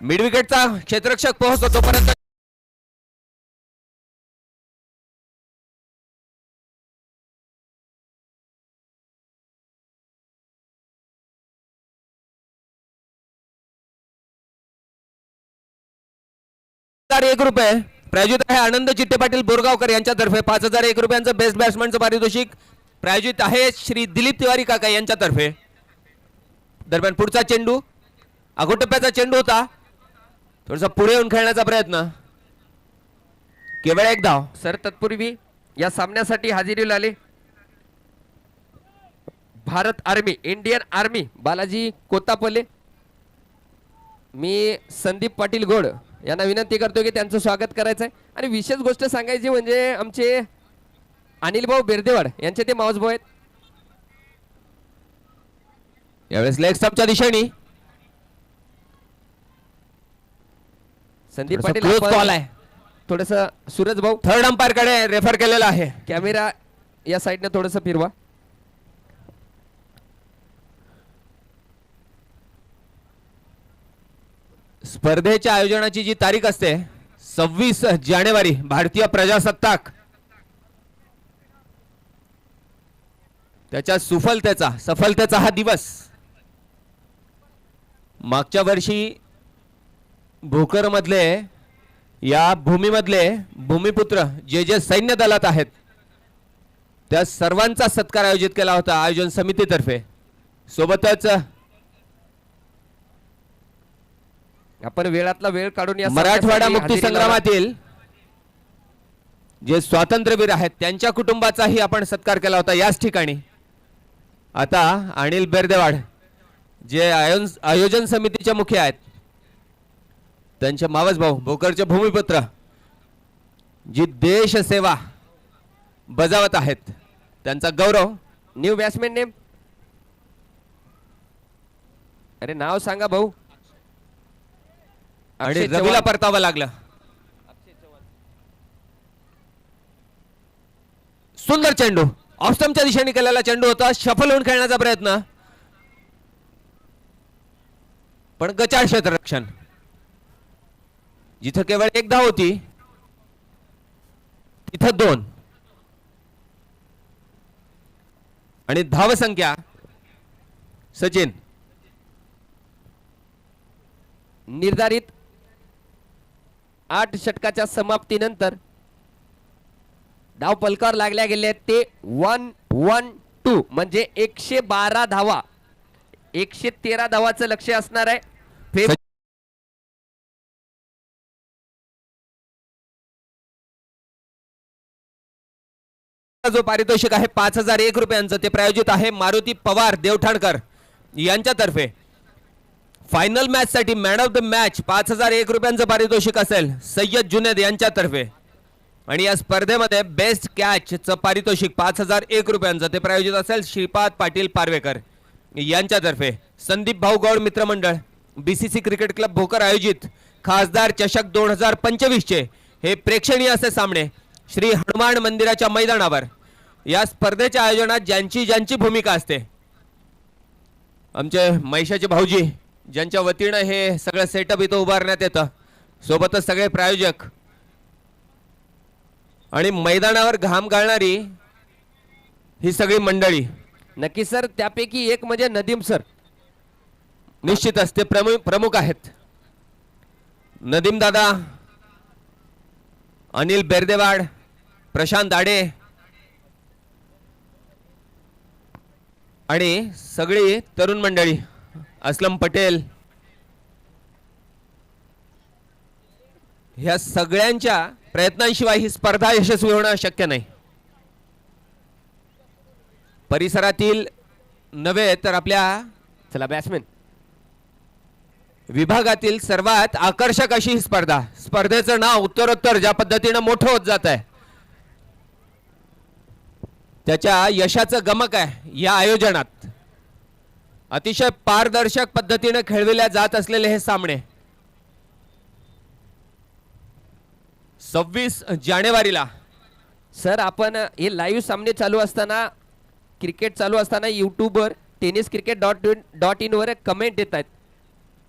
मिड विकेटचा क्षेत्ररक्षक पोहोचतो तोपर्यंत ₹1 प्रायोजित आहे आनंद चिट्टे पाटील बोरगावकर यांच्यातर्फे. 5,001 रुपयांचं बेस्ट बॅट्समनचं पारितोषिक प्रायोजित आहे श्री दिलीप तिवारी काका यांच्यातर्फे. दरम्यान पुढचा चेंडू अगोटप्याचा चेंडू होता, थोडासा पुढे येऊन खेळण्याचा प्रयत्न, केवळ एक धाव. सर, तत्पूर्वी या सामन्यासाठी हजेरी लावले Bharat army, Indian army, Balaji Kotaple. मी संदीप पाटील गोड यांना विनंती करतो की त्यांचं स्वागत करायचं आहे. आणि विशेष गोष्ट सांगायची म्हणजे आमचे अनिल भाऊ बिर्देवाड यांचे ते माऊस भाऊ आहेत. यावेळेस लेग स्टंपच्या दिशेने संदीप थोडासा पाटील close ball आहे. थोडस सूरज भाऊ थर्ड अंपायर कडे रेफर केलेला आहे. कॅमेरा या साईडने थोडस फिरवा. स्पर्धेच्या आयोजनाची जी तारीख असते 26 जानेवारी भारतीय प्रजासत्ताक, त्याच्या सफलतेचा हा दिवस. मागच्या वर्षी भोकर मधले या भूमीमधले भूमिपुत्र जे जे सैन्य दलात आहेत त्या सर्वांचा सत्कार आयोजित केला होता आयोजन समितीतर्फे. सोबतच आपण वेळातला वेळ काढून या मराठवाडा सामन्यासाठी मुक्ती हजेरी लावा. संग्रामातील जे स्वातंत्र्यवीर आहेत त्यांच्या कुटुंबाचाही आपण सत्कार केला होता याच ठिकाणी. आता अनिल बेर्देवाड जे आयोजन समितीचे मुख्य आहेत, त्यांचे मावस भाऊ भोकरचे भूमिपुत्र जी देश सेवा बजावत आहेत, त्यांचा गौरव. New batsman name. अरे नाव सांगा भाऊ. आणि अक्षय रवीला चव्हाण. परतावं लागलं. सुंदर चेंडू ऑफस्टंपच्या दिशेने केलेला चेंडू होता. शफल होऊन खेळण्याचा प्रयत्न, पण गचाळ क्षेत्ररक्षण. जिथं केवळ एक धाव होती तिथं 2. आणि धाव संख्या सचिन निर्धारित 8 षटकाच्या समाप्तीनंतर धाव पलकावर लागल्या गेले ते 1-1-2 म्हणजे 112 धावा. 113 धावाचं लक्ष्य असणार आहे. जो पारितोषिक आहे 5001 रुपयांचं ते प्रायोजित आहे मारुती पवार देवठाणकर यांच्यातर्फे. फायनल मॅच साठी मॅन ऑफ द मॅच 5001 रुपयांचं पारितोषिक असेल सय्यद जुनेद यांच्यातर्फे. आणि या स्पर्धेमध्ये बेस्ट कॅच चं पारितोषिक 5001 रुपयांचं ते प्रायोजित असेल श्रीपाद पाटील पारवेकर यांच्यातर्फे. संदीप भाऊ गौड मित्रमंडळ बीसीसी क्रिकेट क्लब भोकर आयोजित खासदार चषक 2025 चे हे प्रेक्षणीय असे सामने श्री हनुमान मंदिराच्या मैदानावर. या स्पर्धेच्या आयोजनात ज्यांची भूमिका असते, आमचे मैशाचे भाऊजी ज्यांच्या वतीनं हे सगळं सेटअप इथं उभारण्यात येतं, सोबतच सगळे प्रायोजक आणि मैदानावर घाम गाळणारी ही सगळी मंडळी. नक्की सर, त्यापैकी एक म्हणजे नदीम सर. निश्चितच ते प्रमुख आहेत. नदीम दादा, अनिल बेर्देवाड, प्रशांत आडे आणि सगळी तरुण मंडळी, असलम पटेल, ह्या सगळ्यांच्या प्रयत्नांशिवाय ही स्पर्धा यशस्वी होणं शक्य नाही. परिसरातील नव्हे तर आपल्या चला बॅट्समॅन विभागातील सर्वात आकर्षक अशी ही स्पर्धा. स्पर्धेचं नाव उत्तरोत्तर ज्या पद्धतीनं मोठं होत जात आहे, त्याच्या यशाचं गमक आहे या आयोजनात. अतिशय पारदर्शक पद्धतीने खेळविल्या जात असलेले हे सामने 26 जानेवारीला. सर, आपण हे लाईव्ह सामने चालू असताना, क्रिकेट चालू असताना यूट्यूबवर tenniscricket.in वर कमेंट येत आहेत.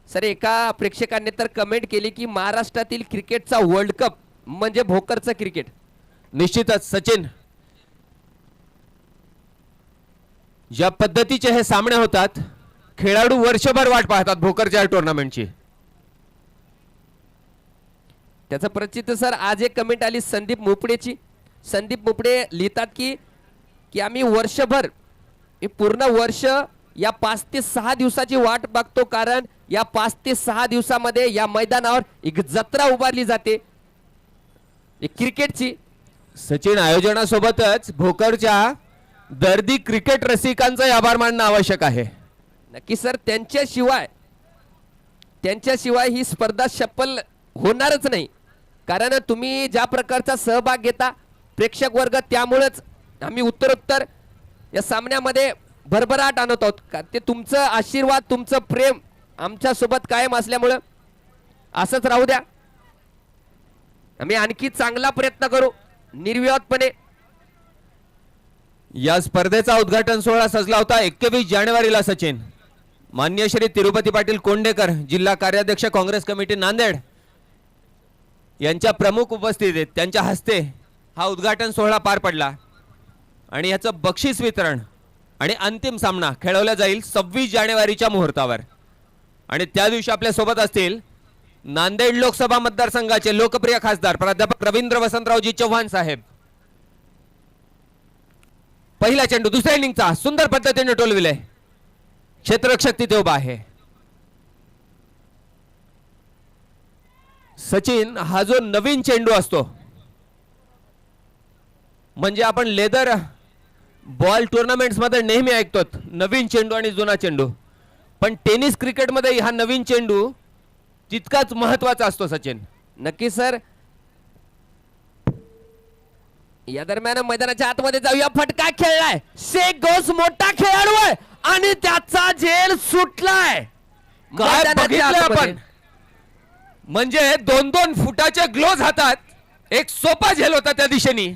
सर, एका प्रेक्षकाने तर कमेंट केली की महाराष्ट्रातील क्रिकेटचा वर्ल्ड कप म्हणजे भोकरचं क्रिकेट. निश्चितच सचिन, ज्या पद्धतीचे हे सामने होतात, खेळाडू वर्षभर वाट पाहतात भोकरच्या टुर्नामेंटची. त्याचं प्रचित सर आज एक कमेंट आली संदीप मुपडेची. संदीप मुपडे लिहितात की आम्ही वर्षभर, पूर्ण वर्ष या 5 ते 6 दिवसाची वाट बघतो, कारण या 5 ते 6 दिवसामध्ये या मैदानावर एक जत्रा उभारली जाते क्रिकेटची. सचिन, आयोजनासोबतच भोकरच्या दर्दी क्रिकेट रसिकांचा आभार मानणं आवश्यक आहे. नक्की सर, त्यांच्याशिवाय ही स्पर्धा सफल होणारच नाही. कारण तुम्ही ज्या प्रकारचा सहभाग घेता प्रेक्षक वर्ग, त्यामुळेच आम्ही उत्तरोत्तर या सामन्यामध्ये भरभराट आणत आहोत. ते तुमचं आशीर्वाद, तुमचं प्रेम आमच्या सोबत कायम असल्यामुळं असंच राहू द्या. आम्ही आणखी चांगला प्रयत्न करू निर्विवादपणे. या स्पर्धेचा उद्घाटन सोहळा सजला होता 21 जानेवारीला. सचिन, मान्य श्री तिरुपती पाटील कोंडेकर, जिल्हा कार्याध्यक्ष काँग्रेस कमिटी नांदेड यांच्या प्रमुख उपस्थितीत त्यांच्या हस्ते हा उद्घाटन सोहळा पार पडला. आणि याचं बक्षीस वितरण आणि अंतिम सामना खेळवला जाईल 26 जानेवारीच्या मुहूर्तावर. आणि त्या दिवशी आपल्या सोबत असतील नांदेड लोकसभा मतदारसंघाचे लोकप्रिय खासदार प्राध्यापक रवींद्र वसंतरावजी चव्हाण साहेब. पहिला चेंडू दुसऱ्या इनिंगचा सुंदर पद्धतीने टोलविले. क्षेत्ररक्षक तिथे उभा आहे. सचिन, हा जो नवीन चेंडू असतो, म्हणजे आपण लेदर बॉल टुर्नामेंट्स मध्ये नेहमी ऐकतो नवीन चेंडू आणि जुना चेंडू, पण टेनिस क्रिकेट मध्ये हा नवीन चेंडू तितकाच महत्वाचा असतो. सचिन, नक्की सर. या दरम्यान मैदानाच्या आतमध्ये जाऊया. फटका खेळलाय. शेख घोष मोठा खेळाडू आहे आणि त्याचा झेल सुटलाय. काय मैदानाच्या बघितलं आतमध्ये. आपण, म्हणजे 2-2 फुटाचे ग्लोव्ज हातात, एक सोपा झेल होता त्या दिशेने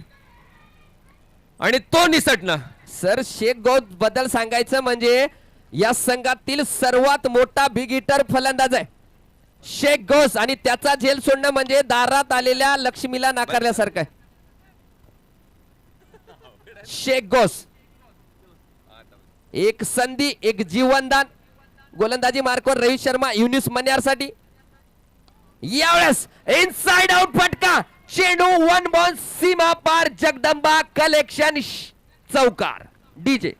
आणि तो निसटणं. सर, शेख घोष बद्दल सांगायचं म्हणजे या संघातील सर्वात मोठा बिग हिटर फलंदाज आहे शेख घोष, आणि त्याचा झेल सोडणं म्हणजे दारात आलेल्या लक्ष्मीला नाकारल्यासारखं आहे. शेख घोष एक संधी, एक जीवनदान. गोलंदाजी मार्कवर रोहित शर्मा, युनिस मन्यार साठी. यावेळेस इनसाइड आउट फटका. चेंडू वन बॉल सीमा पार. जगदंबा कलेक्शन चौकार. डीजे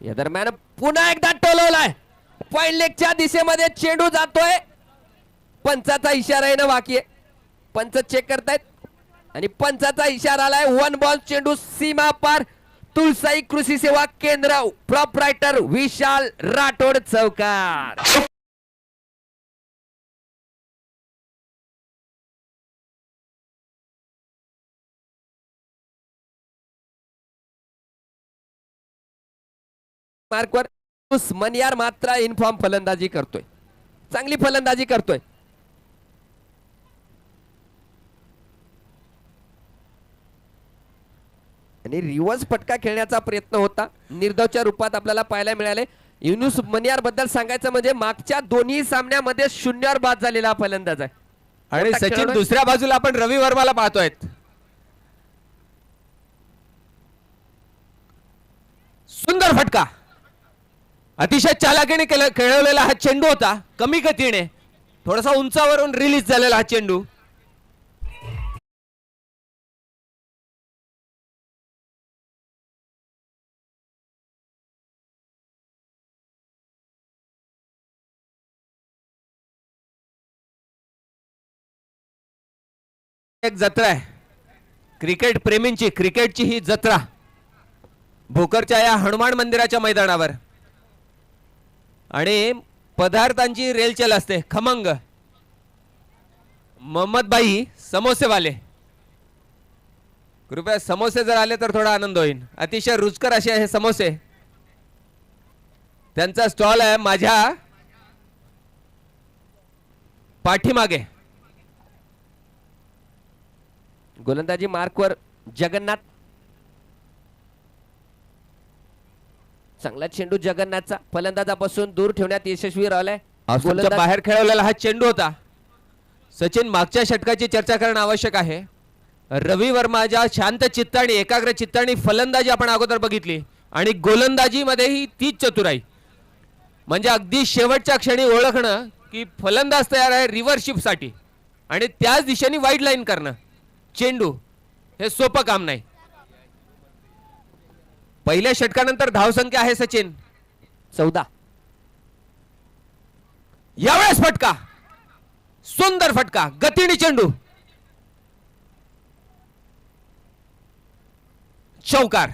या दरम्यान पुन्हा एकदा टोलवलाय. पॉइंट लेगच्या दिशेमध्ये चेंडू जातोय. पंचाचा इशारा येणं बाकी आहे. पंच चेक करतायत आणि पंचाचा इशारा आलाय. One ball. चेंडू सीमा पार. तुळसाई कृषी सेवा केंद्र प्रॉपरायटर विशाल राठोड चौकार. मार्कवर मनियार मात्र इनफॉर्म फलंदाजी करतोय. चांगली फलंदाजी करतोय. आणि रिव्हर्स फटका खेळण्याचा प्रयत्न होता, निर्धावच्या रूपात आपल्याला पाहायला मिळाले. युनुस मनियार बद्दल सांगायचं म्हणजे मागच्या दोन्ही सामन्यामध्ये शून्यावर बाद झालेला फलंदाज आहे. आणि मोठा सचिन, खेळाडू आहे. दुसऱ्या बाजूला आपण रवी वर्माला पाहतोय. सुंदर फटका. अतिशय चालाकीने खेळवलेला हा चेंडू होता. कमी गतीने थोडासा उंचावरून रिलीज झालेला हा चेंडू. एक जत्रा आहे क्रिकेट प्रेमींची. क्रिकेटची ही जत्रा भोकरच्या या हनुमान मंदिराच्या मैदानावर. आणि पदार्थांची रेलचेल असते खमंग. मोहम्मदबाई समोसेवाले, कृपया समोसे जर आले तर थोडा आनंद होईल. अतिशय रुचकर असे हे समोसे. त्यांचा स्टॉल आहे माझ्या पाठीमागे. गोलंदाजी मार्कवर जगन्नाथ. चांगला चेंडू जगन्नाथचा. फलंदाजापासून दूर ठेवण्यात यशस्वी राहिलाय. गोलंदाज बाहेर खेळवलेला हा चेंडू होता. सचिन, मागच्या षटकाची चर्चा करणं आवश्यक आहे. रवी वर्मा ज्या शांत चित्ताने एकाग्र चित्ताने फलंदाजी आपण अगोदर बघितली, आणि गोलंदाजी मध्येही तीच चतुराई, म्हणजे अगदी शेवटच्या क्षणी ओळखणं की फलंदाज तयार आहे रिव्हर्सशिप साठी आणि त्याच दिशेने वाईड लाईन करणं चेंडू, हे सोपं काम नाही. पहिल्या षटकानंतर धावसंख्या आहे सचिन 14. यावेळेस फटका. सुंदर फटका. गतीने चेंडू. चौकार.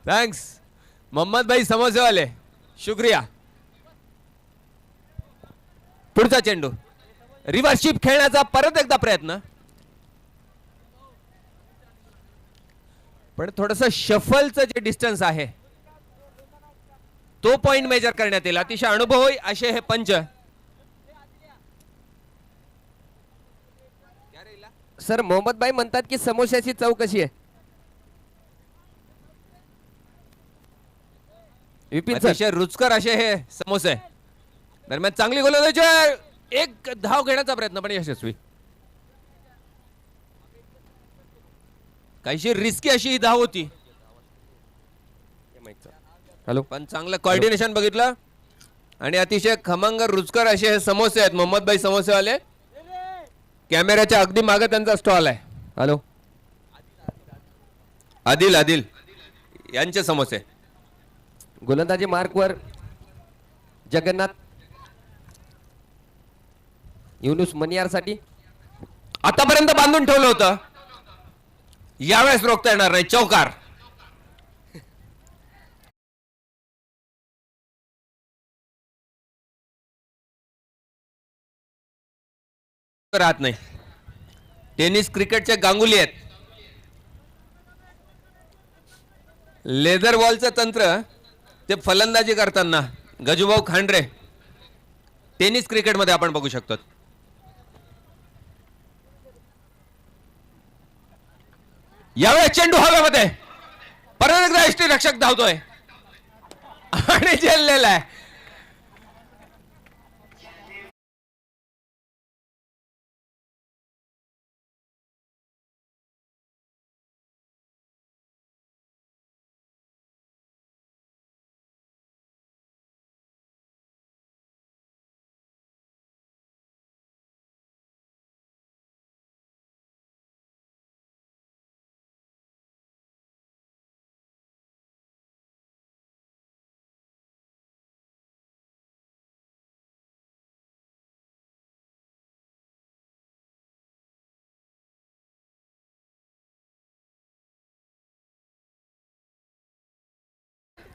थँक्स मोहम्मद भाई समोसेवाले, शुक्रिया. पुढचा चेंडू. रिव्हर्सशिप खेळण्याचा परत एकदा प्रयत्न. पण थोडस शफलचं जे डिस्टन्स आहे तो पॉइंट मेजर करण्यात येईल. अतिशय अनुभवी असे हे पंच. सर मोहम्मद भाई म्हणतात की समोश्याची चव कशी आहे? विपिन सर अतिशय रुचकर असे हे समोसे. दरम्यान चांगली गोलंदाजी, एक धाव घेण्याचा प्रयत्न पण यशस्वी. काहीशी रिस्की अशी ही धाव होती, हॅलो पण चांगलं कॉर्डिनेशन बघितलं आणि अतिशय खमंग रुचकर असे हे समोसे आहेत. मोहम्मद भाई समोसेवाले, कॅमेऱ्याच्या अगदी मागे त्यांचा स्टॉल आहे. हॅलो आदिल आदिल यांचे समोसे. गोलंदाजी मार्कवर जगन्नाथ युनुस मनियारसाठी. आतापर्यंत बांधून ठेवलं होतं, यावेळेस रोखता येणार नाही. चौकार. राहत नाही. टेनिस क्रिकेटचे गांगुली आहेत. लेदर बॉलचं तंत्र ते फलंदाजी करताना गजूभाऊ खांडरे टेनिस क्रिकेटमध्ये आपण बघू शकतो. यावेळेस चेंडू हवेमध्ये, परत एकदा यष्टीरक्षक धावतोय आणि झेललेला आहे.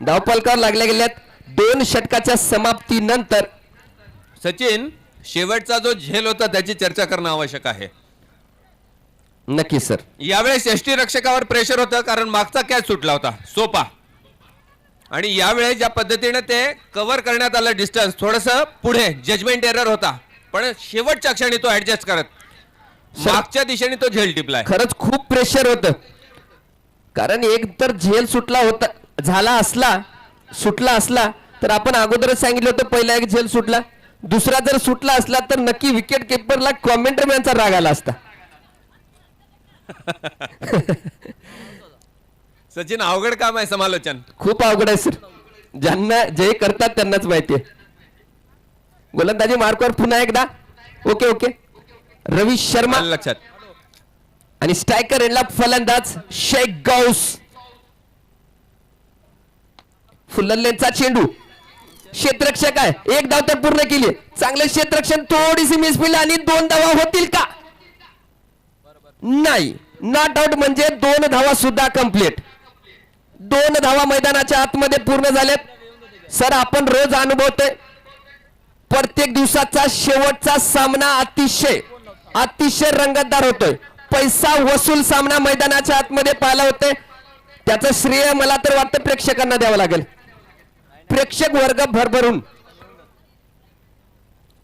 धावपलकावर लागल्या गेल्यात 2 षटकाच्या समाप्तीनंतर. सचिन, शेवटचा जो झेल होता त्याची चर्चा करणं आवश्यक आहे. नक्की सर. यावेळेस यष्टीरक्षकावर प्रेशर होतं कारण मागचा कॅच सुटला होता सोपा, आणि यावेळेस ज्या पद्धतीने ते कव्हर करण्यात आलं डिस्टन्स, थोडस पुढे जजमेंट एरर होता, पण शेवटच्या क्षणी तो ऍडजस्ट करत मागच्या दिशेने तो झेल टिपलाय. खरंच खूप प्रेशर होतं, कारण एक तर झेल सुटला असला तर आपण अगोदरच सांगितलं होतं पहिला एक झेल सुटला, दुसरा जर सुटला असला तर नक्की विकेट किपरला कॉमेंट्रीमॅनचा राग आला असता. सचिन, अवघड काम आहे समालोचन. खूप अवघड आहे सर, ज्यांना जे करतात त्यांनाच माहिती आहे. गोलंदाजी मार्कवर पुन्हा एकदा. Okay okay. रवी शर्मा लक्षात, आणि स्ट्रायकर एंडला फलंदाज शेख गौस. फुललेचा चेंडू, क्षेत्ररक्षक आहे, 1 धाव तर पूर्ण केली. चांगलं क्षेत्ररक्षण, थोडीशी मिसफिल्ड आणि 2 धावा होतील का? नाही. नॉट आउट म्हणजे 2 धावा सुद्धा कंप्लीट. 2 धावा मैदानाच्या आतमध्ये पूर्ण झाल्यात. सर आपण रोज अनुभवतोय, प्रत्येक दिवसाचा शेवटचा सामना अतिशय रंगतदार होतोय. पैसा वसूल सामना मैदानाच्या आतमध्ये पाहायला होतोय. त्याचं श्रेय मला तर वाटतं प्रेक्षकांना द्यावं लागेल. प्रेक्षक वर्ग भरभरून.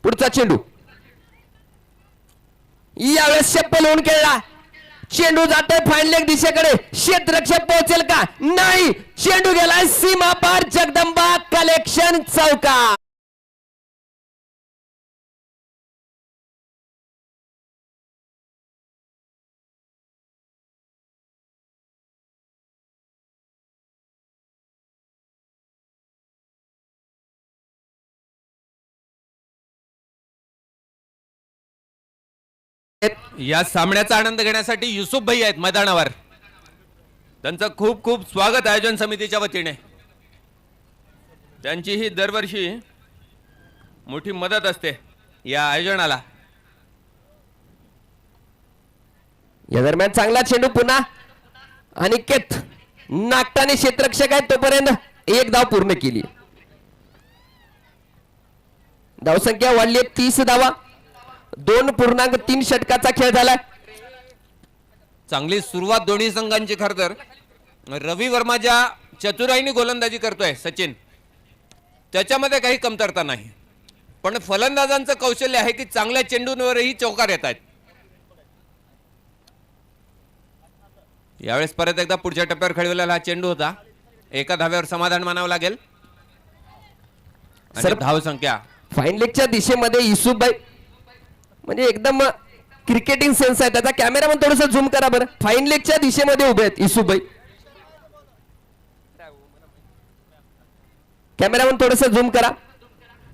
पुढचा चेंडू यावेळेस चप्पल होऊन खेळला. चेंडू जातोय फाईन लेग दिशेकडे, क्षेत्ररक्षक पोहोचेल का? नाही. चेंडू गेलाय सीमा पार. जगदंबा कलेक्शन चौका. या सामन्याचा आनंद घेण्यासाठी युसुफ भाई आहेत मैदानावर. त्यांचं खूप खूप स्वागत आयोजन समितीच्या वतीने. त्यांची ही दरवर्षी मोठी मदत असते या आयोजनाला. या दरम्यान चांगला चेंडू पुन्हा. अनिकेत नागटाने क्षेत्ररक्षक आहे, तोपर्यंत 1 धाव पूर्ण केली. धावसंख्या वाढली 30 धावा. 2.3 षटकाचा खेळ झाला. चांगली सुरुवात दोन्ही संघांची खर तर. रवी वर्मा ज्या चतुराईने गोलंदाजी करतोय सचिन, त्याच्यामध्ये काही कमतरता नाही, पण फलंदाजांचं कौशल्य आहे की चांगल्या चेंडूंवरही चौकार येत आहेत. यावेळेस परत एकदा पुढच्या टप्प्यावर खेळवलेला हा चेंडू होता. एका धाव्यावर समाधान मानावं लागेल. सर, धाव संख्या फाईन लेगच्या दिशेमध्ये युसुफभाई म्हणजे एकदम क्रिकेटिंग सेन्स आहे त्याचा. कॅमेरामन थोडस झूम करा बरं. फाईन लेगच्या दिशेमध्ये उभे आहेत युसुफभाई. कॅमेरामन थोडस झूम करा.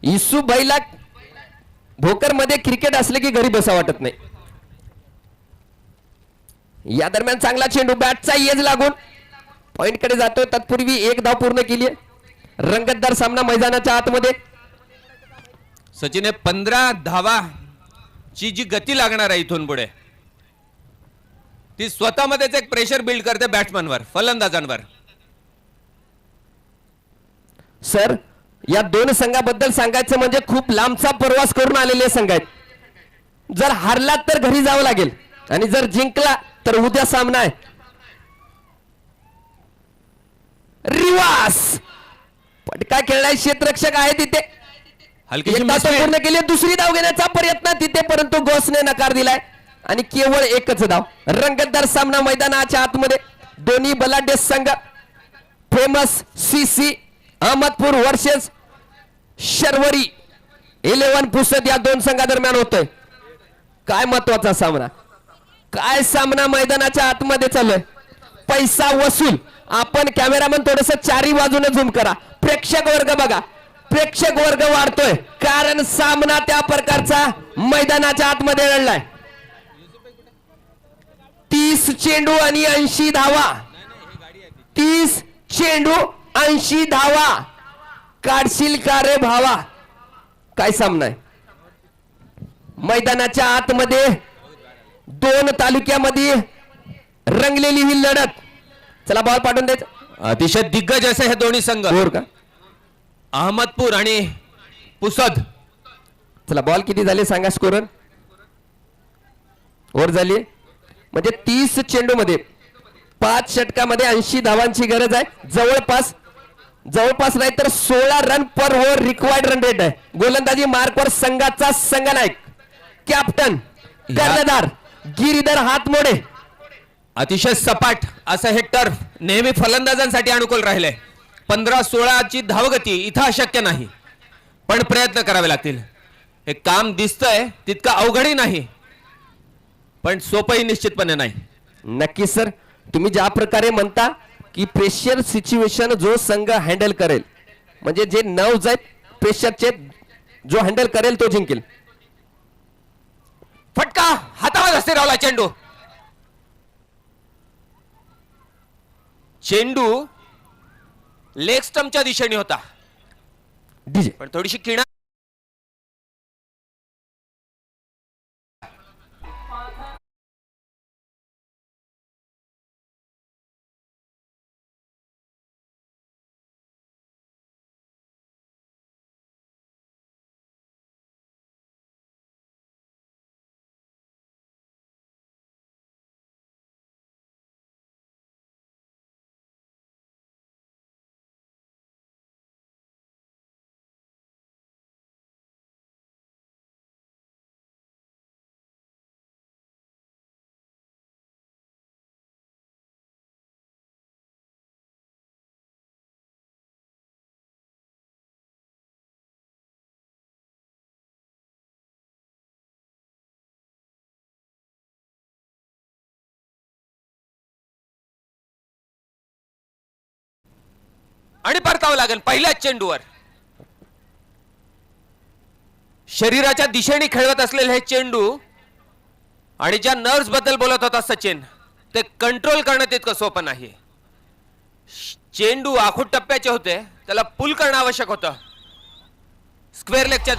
युसुफभाईला भोकर मध्ये क्रिकेट असले की घरी बसा वाटत नाही. या दरम्यान चांगला चेंडू, बॅटचा येज लागून पॉइंट कडे जातोय. तत्पूर्वी एक धाव पूर्ण केली आहे. रंगतदार सामना मैदानाच्या आतमध्ये. सचिन 15 धावा ची जी गती लागणार आहे इथून पुढे, ती स्वतःमध्येच एक प्रेशर बिल्ड करते बॅट्समनवर, फलंदाजांवर. सर, या दोन संघाबद्दल सांगायचं म्हणजे खूप लांबचा प्रवास करून आलेले संघ आहेत. जर हारला तर घरी जावं लागेल आणि जर जिंकला तर उद्या सामना आहे. रिवास पटका खेळणारे क्षेत्ररक्षक आहे तिथे. हलकीशी एक धाव मिसफील्ड. पूर्ण केली. दुसरी धाव घेण्याचा प्रयत्न तिथे, परंतु गोसने नकार दिलाय आणि केवळ एकच धाव. रंगतदार सामना मैदानाच्या आतमध्ये. दोन्ही बलाढ्य संघ famous CC Ahmadpur versus Sharvari 11 Pusad या दोन संघादरम्यान होतोय. काय महत्वाचा सामना, काय सामना मैदानाच्या आतमध्ये चालूय. पैसा वसूल. आपण कॅमेरामन थोडस चारी बाजूने झूम करा. प्रेक्षक वर्ग बघा, प्रेक्षक वर्ग वाढतोय कारण सामना त्या प्रकारचा मैदानाच्या आतमध्ये लढलाय. 30 चेंडू आणि 80 धावा. 30 चेंडू 80 धावा. काढशील का रे भावा. काय सामना आहे मैदानाच्या आतमध्ये. दोन तालुक्यामध्ये रंगलेली ही लढत. चला बॉल पाठवून द्यायचं. अतिशय दिग्गज असे हे दोन्ही संघ, बोर का. अहमदपूर आणि पुसद. चला बॉल किती झाले सांगा. स्कोर ओव्हर झाली म्हणजे 30 चेंडू मध्ये 5 षटकामध्ये 80 धावांची गरज आहे. जवळपास नाही तर 16 रन पर ओव्हर रिक्वायर्ड रन रेट आहे. गोलंदाजी मार्कवर संघाचा संघनायक कॅप्टन कर्णधार गिरीधर हातमोडे. अतिशय सपाट असं हे टर्फ नेहमी फलंदाजांसाठी अनुकूल राहिले. 15-16 ची धावगती इथं अशक्य नाही, पण प्रयत्न करावे लागतील. हे काम दिसतंय तितकं अवघडही नाही, पण सोपंही निश्चितपणे नाही. नक्की सर, तुम्ही ज्या प्रकारे म्हणता की प्रेशर सिच्युएशन जो संघ हँडल करेल, म्हणजे जे नर्व्स आहेत प्रेशरचे, जो हँडल करेल तो जिंकेल. फटका हातावर असते रावला चेंडू. चेंडू लेग स्टंपच्या दिशेने होता, डीजे पण थोडीशी किणा. आणि परतावं लागेल पहिल्याच चेंडूवर. शरीराच्या दिशेने खेळवत असलेले हे चेंडू आणि ज्या नर्व्स बद्दल बोलत होता सचिन, ते कंट्रोल करणं तितकं सोपं नाही. चेंडू आखूड टप्प्याचे होते, त्याला पुल करणं आवश्यक होतं. स्क्वेअर लेगच्या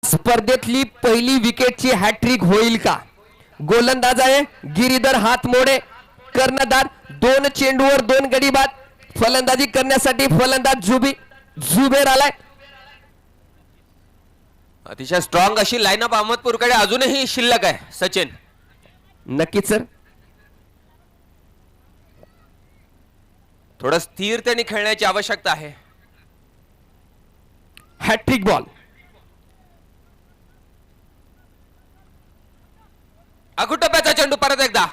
स्पर्धेतली पहिली विकेटची हॅट्रिक होईल का. गोलंदाज आहे गिरीधर हातमोडे, कर्णधार 2 चेंडूवर 2 गडी बाद. फलंदाजी करण्यासाठी फलंदाज जुबेर आलाय. अतिशय स्ट्रॉंग अशी लाईनअप अहमदपूरकडे अजूनही शिल्लक आहे. सचिन, नक्कीच सर. थोडं स्थिरतेने खेळण्याची आवश्यकता आहे. Hat trick ball. अगुटप्प्याचा चेंडू परत एकदा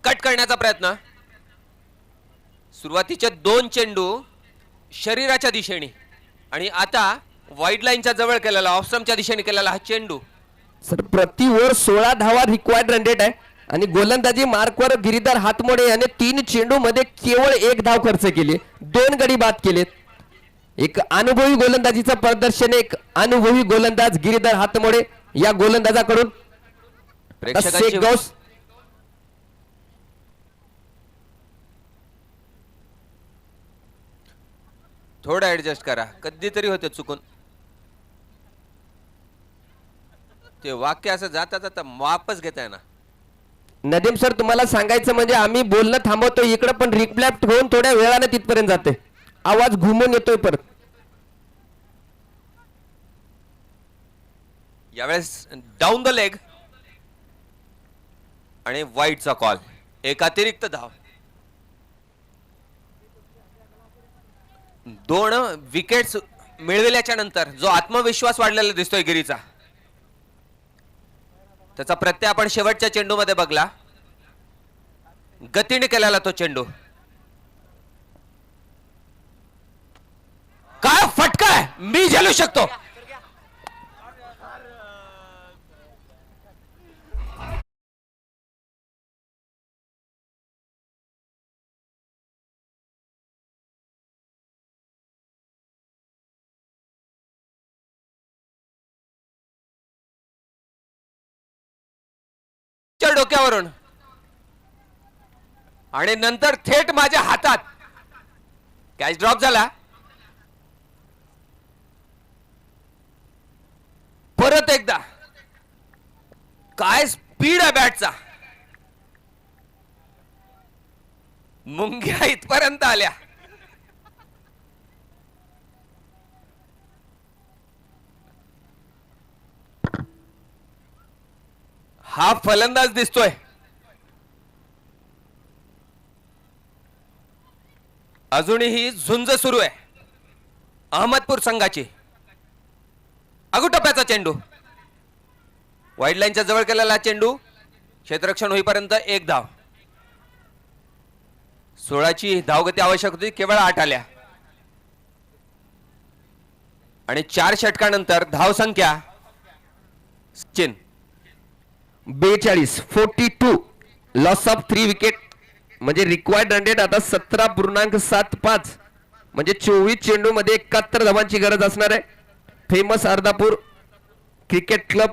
कट करण्याचा प्रयत्न. सुरुवातीचे 2 चेंडू शरीराच्या दिशेने आणि आता वाईड लाईनच्या जवळ केलेला ऑफ स्टंपच्या दिशेने केलेला हा चेंडू. सर प्रति ओव्हर 16 धावा रिक्वायर्ड रन रेट आहे आणि गोलंदाजी मार्कवर गिरीधर हातमोडे याने 3 चेंडू मध्ये केवळ 1 धाव खर्च केली. 2 गडी बाद केलेत. एक अनुभवी गोलंदाजीचं प्रदर्शन. एक अनुभवी गोलंदाज गिरीधर हातमोडे या गोलंदाजाकडून. प्रेक्षकांची गौस थोडं ऍडजस्ट करा. कधीतरी होते चुकून. ते वाक्य असं जाता जाता वापस घेताय ना. नदीम सर तुम्हाला सांगायचं म्हणजे आम्ही बोलणं थांबवतो इकडे पण रिफ्लेक्ट होऊन थोड्या वेळाने तिथपर्यंत जाते. आवाज घुमून येतोय परत. यावेळेस डाऊन द लेग आणि वाईडचा कॉल. एक अतिरिक्त धाव. 2 विकेट्स मिळविल्याच्या नंतर जो आत्मविश्वास वाढलेला दिसतोय गिरीचा, त्याचा प्रत्यय आपण शेवटच्या चेंडूमध्ये बघला. गतीने केलेला तो चेंडू. काय फटका आहे. मी झेलू शकतो. डोक्यावरून आणि नंतर थेट माझ्या हातात. कॅच ड्रॉप झाला. परत एकदा काय स्पीड आहे बॅटचा. मुंग्या इथपर्यंत आल्या. हा फलंदाज दिसतोय. अजूनही झुंज सुरू आहे अहमदपूर संघाची. अगुटप्प्याचा चेंडू वाईड लाईनच्या जवळ केलेला चेंडू. क्षेत्ररक्षण होईपर्यंत 1 धाव. 16ची धावगती आवश्यक होती. केवळ 8 आल्या आणि 4 षटकानंतर धाव संख्या सचिन 42 लॉस ऑफ 3 विकेट म्हणजे रिक्वायर्ड रन रेट आता 17.75 म्हणजे 24 चेंडू मध्ये 71 धावांची गरज असणार आहे. Famous Ardhapur cricket club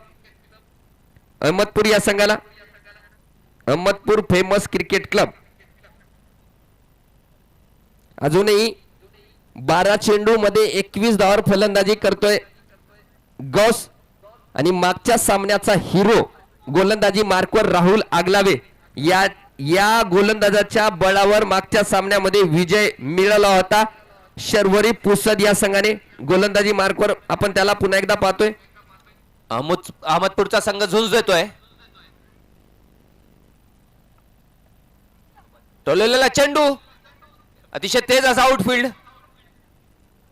Ahmadpur या संघाला. अहमदपूर फेमस क्रिकेट क्लब अजूनही 12 चेंडू मध्ये 21 धावांवर फलंदाजी करतोय गौस. आणि मागच्या सामन्याचा हिरो गोलंदाजी मार्कवर राहुल आगलावे या गोलंदाजाच्या बळावर मागच्या सामन्यामध्ये विजय मिळाला होता. शर्वरी पुसद या संघाने गोलंदाजी मार्कवर आपण त्याला पुन्हा एकदा पाहतोय. अहमदपूरचा संघ झुंज देतोय. टोललेला चेंडू अतिशय तेज असा आउटफील्ड.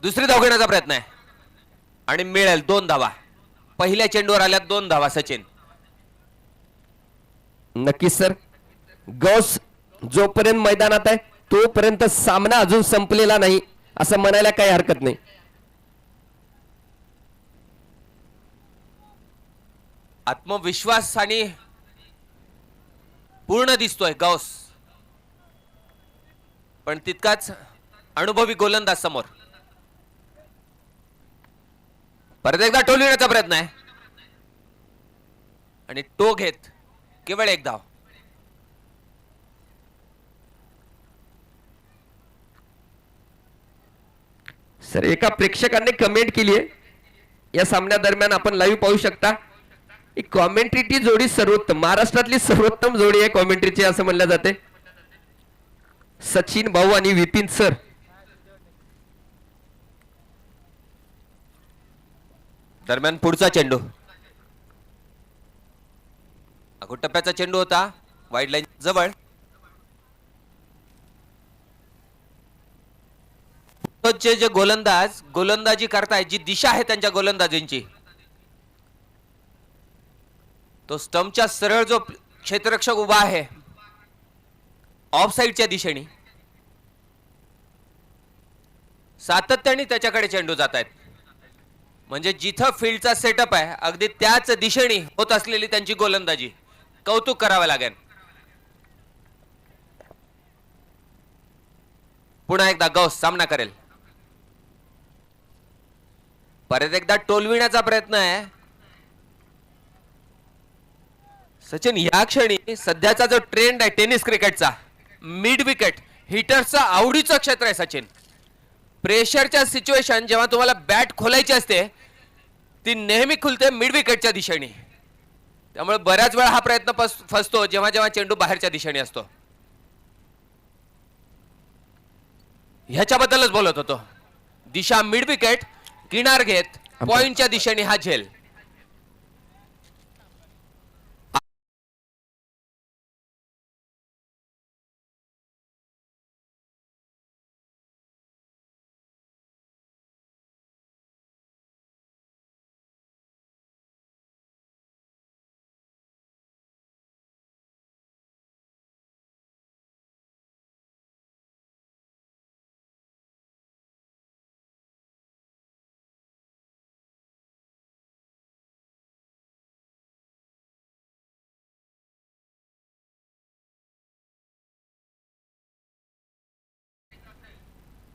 दुसरी धाव घेण्याचा प्रयत्न आहे आणि मिळेल 2 धावा. पहिल्या चेंडूवर आल्या 2 धावा. सचिन, नक्कीच सर. गौस जोपर्यंत मैदानात आहे तोपर्यंत सामना अजून संपलेला नाही असं म्हणायला काही हरकत नाही. आत्मविश्वास आणि पूर्ण दिसतोय गौस, पण तितकाच अनुभवी गोलंदाज समोर. परत एकदा टोलविण्याचा प्रयत्न आहे आणि टो घेत केवळ 1 धाव. सर एका प्रेक्षकांनी कमेंट केली आहे या सामन्या दरम्यान आपण लाईव्ह पाहू शकता. ही कॉमेंट्रीची जोडी सर्वोत्तम, महाराष्ट्रातली सर्वोत्तम जोडी आहे कॉमेंट्रीची असं म्हणलं जाते. सचिन भाऊ आणि विपिन सर. दरम्यान पुढचा चेंडू टप्प्याचा चेंडू होता वाईड लाईन जवळ. जे गोलंदाज गोलंदाजी करतायत, जी दिशा आहे त्यांच्या गोलंदाजींची, तो स्टंपच्या सरळ जो क्षेत्ररक्षक उभा आहे ऑफ साइडच्या दिशेने, सातत्याने त्याच्याकडे चेंडू जात आहेत. म्हणजे जिथं फील्डचा सेटअप आहे अगदी त्याच दिशेने होत असलेली त्यांची गोलंदाजी कौतुक करावं लागेल. पुन्हा एकदा गौस सामना करेल. परत एकदा टोलविण्याचा प्रयत्न आहे. सचिन, या क्षणी सध्याचा जो ट्रेंड आहे टेनिस क्रिकेटचा, मिड विकेट हिटर्सचा आवडीचं क्षेत्र आहे सचिन. प्रेशरच्या सिच्युएशन जेव्हा तुम्हाला बॅट खोलायची असते ती नेहमी खुलते मिड विकेटच्या दिशेने. त्यामुळे बऱ्याच वेळा हा प्रयत्न फसतो जेव्हा जेव्हा चेंडू बाहेरच्या दिशेने असतो. ह्याच्याबद्दलच बोलत होतो. दिशा मिड विकेट, किनार घेत पॉइंटच्या दिशेने हा झेल.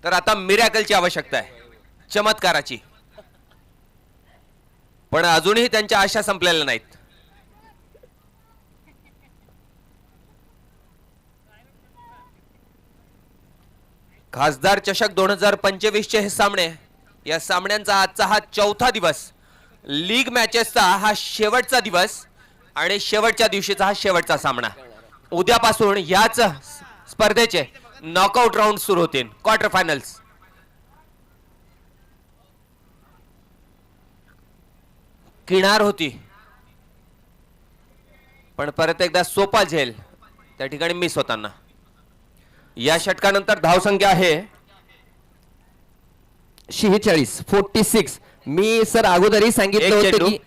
तर आता मिरॅकलची आवश्यकता आहे, चमत्काराची. पण अजूनही त्यांच्या आशा संपलेल्या नाहीत. खासदार चषक 2025 चे हे सामने, या सामन्यांचा आजचा हा चौथा दिवस, लीग मॅचेसचा हा शेवटचा दिवस आणि शेवटच्या दिवशीचा हा शेवटचा सामना. उद्यापासून याच स्पर्धेचे नॉकआउट राउंड सुरू होतील, क्वार्टर फायनल्स. किनार होती पण परत एकदा सोपा झेल त्या ठिकाणी मिस होताना. या षटकानंतर धावसंख्या आहे 46. मी सर अगोदरही सांगितलं एक होतं चेंडू. की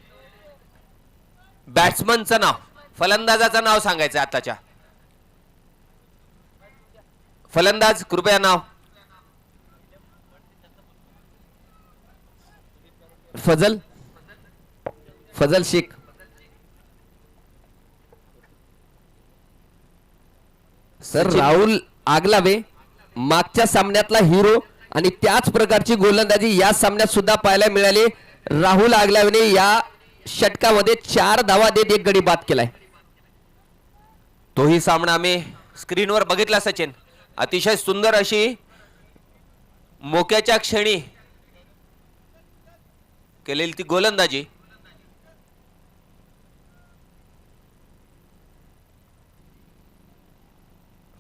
बॅट्समनचं नाव, फलंदाजाचं नाव सांगायचं आताच्या. फलंदाज कृपया नाव. फजल शेख. सर राहुल आगलावे मागच्या सामन्यातला हिरो आणि त्याच प्रकारची गोलंदाजी या सामन्यात सुद्धा पाहायला मिळाली. राहुल आगलावेने या षटकामध्ये 4 धावा देत एक गडी बाद केलाय. तोही सामना आम्ही स्क्रीनवर बघितला सचिन. अतिशय सुंदर अशी मोक्याच्या क्षणी केलेली ती गोलंदाजी.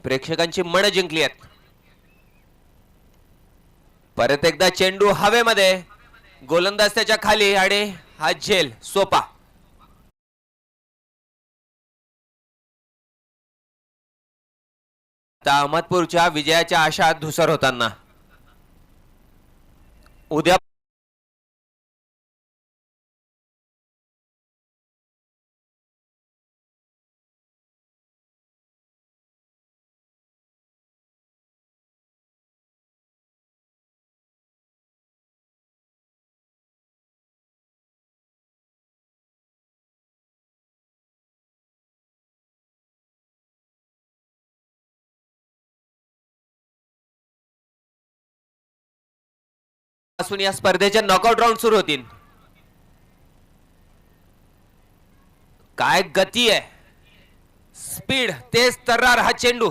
प्रेक्षकांची मन जिंकली आहेत. परत एकदा चेंडू हवेमध्ये, गोलंदाज त्याच्या खाली आणि हा झेल सोपा. अहमदपूरच्या विजयाच्या आशा धुसर होताना. उद्या पासून या स्पर्धेचे नॉकआउट राउंड सुरू होतील. काय गती आहे, स्पीड, तेज तर्रार हा चेंडू.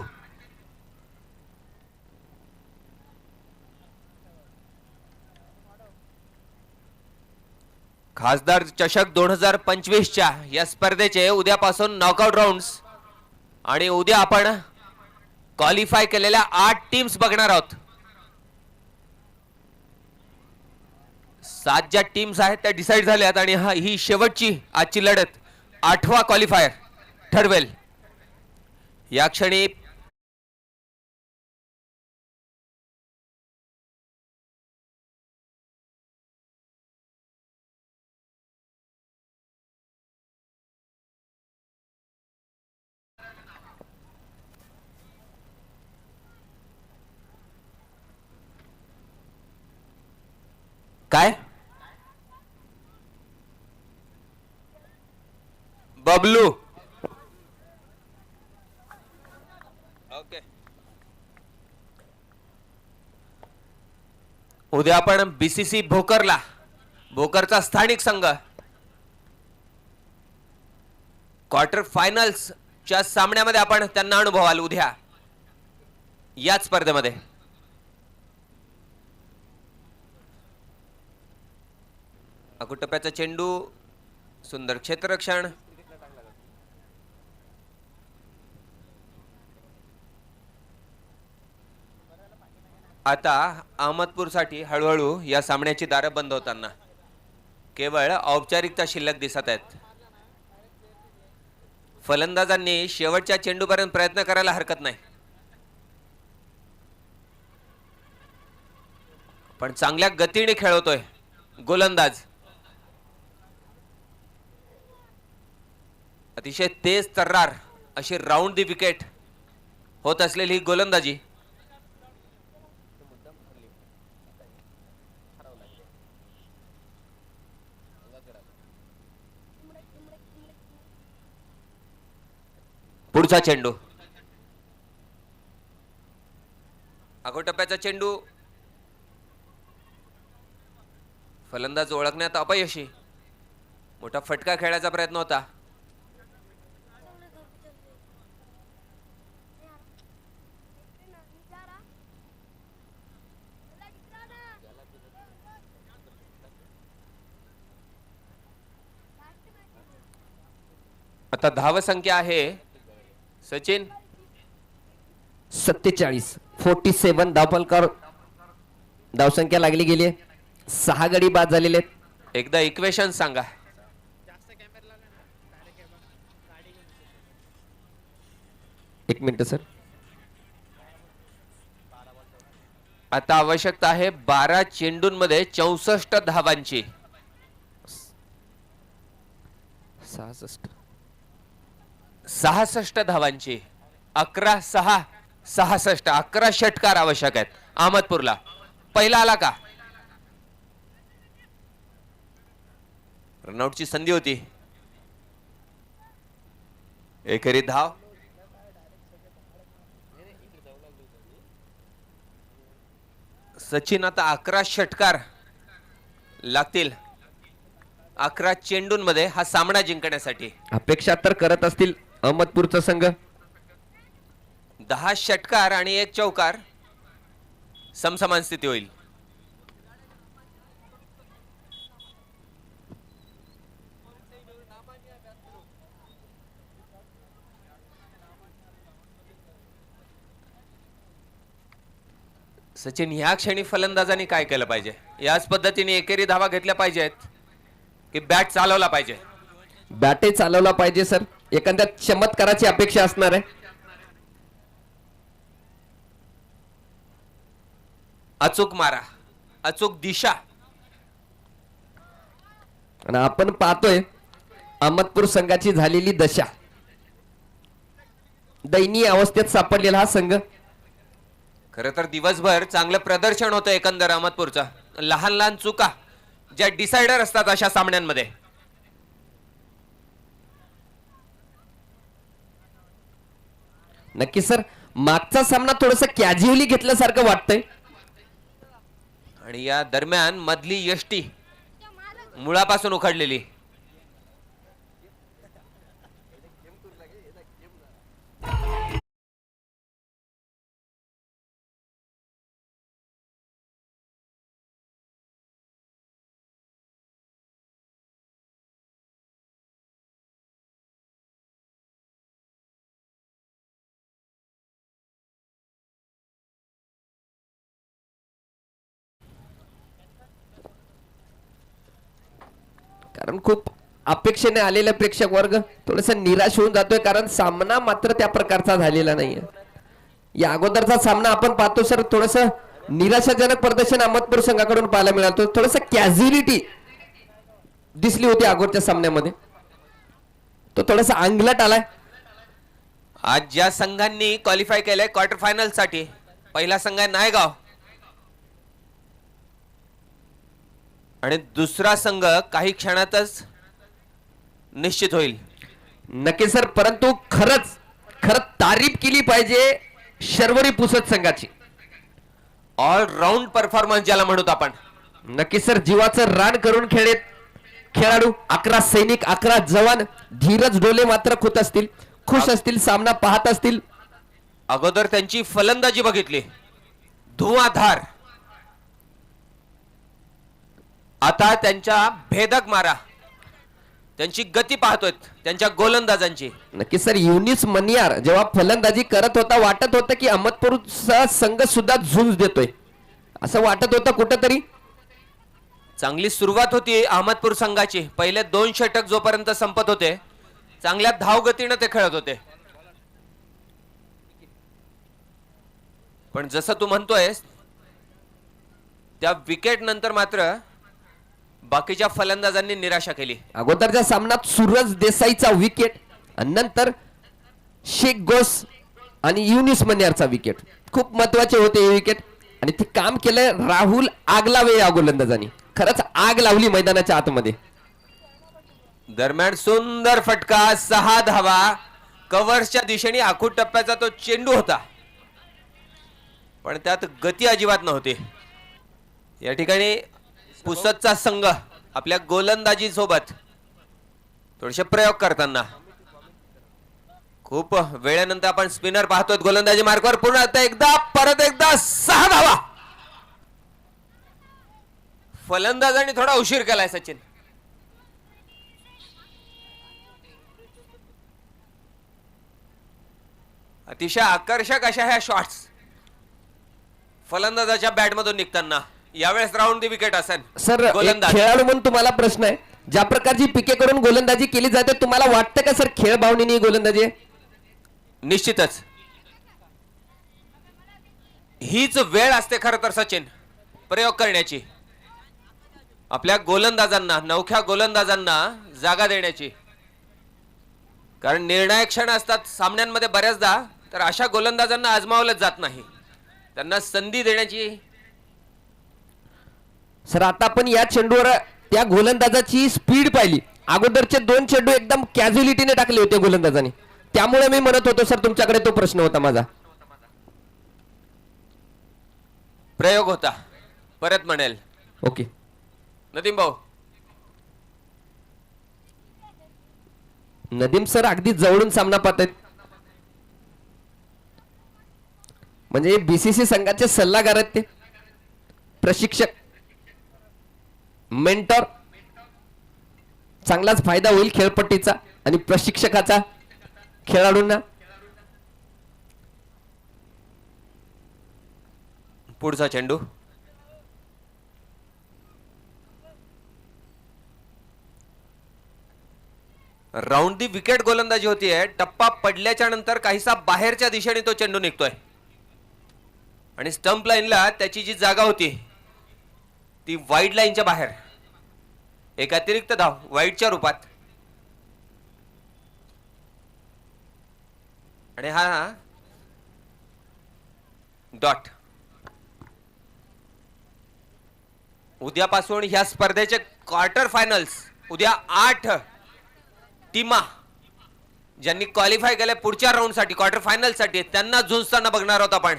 खासदार चषक 2025 च्या या स्पर्धेचे उद्यापासून नॉकआउट राउंड्स आणि उद्या आपण क्वालिफाय केलेल्या 8 टीम्स बघणार आहोत. 7 ज्या टीम्स आहेत त्या डिसाइड झाल्यात आणि ही शेवटची आजची लढत 8वा क्वालिफायर ठरवेल. या क्षणी काय बबलू ओके. उद्या आपण बीसीसी भोकरचा स्थानिक संघ क्वार्टर फायनल्सच्या सामन्यामध्ये आपण त्यांना अनुभवाल उद्या याच स्पर्धेमध्ये. अकुटप्प्याचा चेंडू, सुंदर क्षेत्ररक्षण. आता अहमदपूरसाठी हळूहळू या सामन्याची दारं बंद होताना केवळ औपचारिकता शिल्लक दिसत आहेत. फलंदाजांनी शेवटच्या चेंडूपर्यंत प्रयत्न करायला हरकत नाही, पण चांगल्या गतीने खेळवतोय गोलंदाज. अतिशय तेज तर्रार अशी राऊंड दी विकेट होत असलेली ही गोलंदाजी. पुढचा चेंडू, अगोटप्प्याचा चेंडू, फलंदाज ओळखण्यात अपयशी. मोठा फटका खेळायचा प्रयत्न होता. आता धावसंख्या आहे सचिन 47. 47 धावफलकावर धावसंख्या लागली गेली आहे. 6 गडी बाद झालेले आहेत. एकदा इक्वेशन सांगा. एक मिनिट सर. आता आवश्यकता आहे 12 चेंडूंमध्ये 64 धावांची. 66 धावांची. 11-6 66. 11 षटकार आवश्यक आहेत अहमदपूरला. पहिला आला का? रनआउटची संधी होती. एकेरी धाव. सचिन आता 11 षटकार लागतील 11 चेंडूंमध्ये हा सामना जिंकण्यासाठी. अपेक्षा तर करत असतील अहमदपूरचा संघ. 10 षटकार आणि 1 चौकार समसमान स्थिती होईल. सचिन, ह्या क्षणी फलंदाजांनी काय केलं पाहिजे? याच पद्धतीने एकेरी धावा घेतल्या पाहिजेत की बॅट चालवला पाहिजे? बॅटे चालवला पाहिजे सर. एखाद्या चमत्काराची अपेक्षा असणार आहे. अचूक मारा, अचूक दिशा. आणि आपण पाहतोय अहमदपूर संघाची झालेली दशा. दयनीय अवस्थेत सापडलेला हा संघ. खरं तर दिवसभर चांगलं प्रदर्शन होतं एकंदर अहमदपूरचं. लहान लहान चुका ज्या डिसायडर असतात अशा सामन्यांमध्ये. नक्की सर, मागचा सामना थोडस कॅज्युअली घेतल्यासारखं वाटतंय. आणि या दरम्यान मधली यष्टी मुळापासून उखडलेली. कारण खूप अपेक्षेने आलेला प्रेक्षक वर्ग थोडस निराश होऊन जातोय, कारण सामना मात्र त्या प्रकारचा झालेला नाहीये. या अगोदरचा सामना आपण पाहतो सर, थोडस निराशाजनक प्रदर्शन अहमदपूर संघाकडून पाहायला मिळालं. थोडस कॅज्युअलिटी दिसली होती अगोदरच्या सामन्यामध्ये, तो थोडासा अंगलट आलाय. आज ज्या संघांनी क्वालिफाय केलंय क्वार्टर फायनल साठी, पहिला संघ आहे नायगाव आणि दुसरा संघ काही क्षणातच निश्चित होईल. नक्की सर, परंतु खरंच तारीफ केली पाहिजे शर्वरी पुसद संघाची. ऑलराऊंड परफॉर्मन्स ज्याला म्हणतो आपण. नक्की सर, जीवाचं रान करून खेळाडू 11 सैनिक 11 जवान धीरज डोले मात्र खुश असतील, सामना पाहत असतील. अगोदर त्यांची फलंदाजी बघितली, धुआधार. आता त्यांच्या भेदक मारा, त्यांची गती पाहतोय त्यांच्या गोलंदाजांची. नक्की सर, युनिस मनियार जेव्हा फलंदाजी करत होता वाटत होतं की अहमदपूरचा संघ सुद्धा झुंज देतोय, असं वाटत होतं कुठंतरी. चांगली सुरुवात होती अहमदपूर संघाची. पहिले 2 षटक जोपर्यंत संपत होते, चांगल्या धावगतीने ते खेळत होते. पण जसं तू म्हणतोय त्या विकेट नंतर मात्र बाकीच्या फलंदाजांनी निराशा केली. अगोदरच्या सामन्यात सूरज देसाईचा विकेट आणि नंतर शेख गोस आणि युनिस मनियारचा विकेट खूप महत्वाचे होते हे विकेट, आणि ते काम केलं राहुल आगलावे या गोलंदाजांनी. खरंच आग लावली मैदानाच्या आतमध्ये. दरम्यान सुंदर फटका, 6 धावा. कव्हर्सच्या दिशेने आखूड टप्प्याचा तो चेंडू होता, पण त्यात गती अजिबात नव्हती. या ठिकाणी पुसदचा संघ आपल्या गोलंदाजी सोबत थोडेसे प्रयोग करताना खूप वेळेनंतर आपण स्पिनर पाहतोय गोलंदाजी मार्कवर. पुन्हा परत एकदा 6 धावा. फलंदाजांनी थोडा उशीर केलाय सचिन. अतिशय आकर्षक अशा ह्या शॉट्स फलंदाजाच्या बॅट मधून निघताना. यावेळेस राऊंड दी विकेट असेल. सर, खेळाडू म्हणून तुम्हाला प्रश्न आहे, ज्या प्रकारची पिके करून गोलंदाजी केली जाते, तुम्हाला वाटतं का सर खेळ भावनेने गोलंदाजी? निश्चितच हीच वेळ असते खरं तर सचिन प्रयोग करण्याची, आपल्या गोलंदाजांना, नवख्या गोलंदाजांना जागा देण्याची. कारण निर्णायक क्षण असतात सामन्यांमध्ये बऱ्याचदा, तर अशा गोलंदाजांना आजमावलं जात नाही, त्यांना संधी देण्याची. सर, आता आपण या चेंडूवर त्या गोलंदाजाची स्पीड पाहिली. अगोदरचे 2 चेंडू एकदम कॅज्युअलिटीने टाकले होते गोलंदाजाने, त्यामुळे मी म्हणत होतो सर तुमच्याकडे तो प्रश्न होता माझा. प्रयोग होता, परत म्हणेल. ओके नदीम भाऊ. नदीम सर अगदी जवळून सामना पाहतायत, म्हणजे बीसीसी संघाचे सल्लागार आहेत ते, प्रशिक्षक, मेंटर. चांगलाच फायदा होईल खेळपट्टीचा आणि प्रशिक्षकाचा खेळाडूंना. पुढचा चेंडू राऊंड दी विकेट गोलंदाजी होतीये. टप्पा पडल्याच्या नंतर काहीसा बाहेरच्या दिशेने तो चेंडू निघतोय आणि स्टंप लाईनला त्याची जी जागा होती ती वाईड लाईनच्या बाहेर. एक अतिरिक्त धाव वाईडच्या रूपात. आणि हा डॉट. उद्यापासून ह्या स्पर्धेचे क्वार्टर फायनल्स, उद्या 8 टीमा ज्यांनी क्वालिफाय केले पुढच्या राऊंड साठी, क्वार्टर फायनल साठी, त्यांना झुंजताना बघणार आहोत आपण.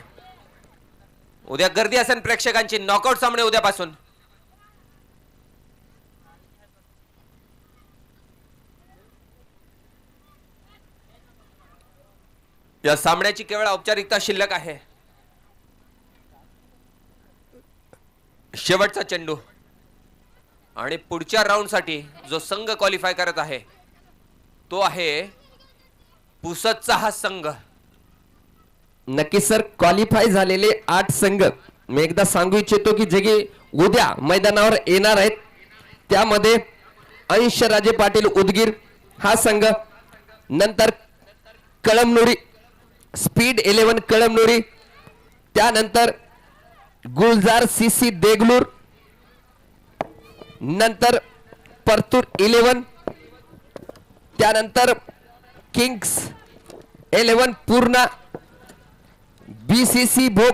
उद्या गर्दी असेल प्रेक्षकांची. नॉकआउट सामने उद्यापासून. या सामन्याची केवळ औपचारिकता शिल्लक आहे. शेवटचा चेंडू आणि पुढच्या राऊंड साठी जो संघ क्वालिफाय करत आहे तो आहे पुसदचा हा संघ. नक्की सर, क्वालिफाय झालेले 8 संघ मी एकदा सांगू इच्छितो की जे की उद्या मैदानावर येणार आहेत, त्यामध्ये अंश राजे पाटील उदगीर हा संघ, नंतर कळमनुरी स्पीड 11 कळमनुरी, त्यानंतर गुलजार सीसी देगलूर, नंतर परतूर 11, त्यानंतर किंग्स 11 पूर्णा, बीसीसी भोक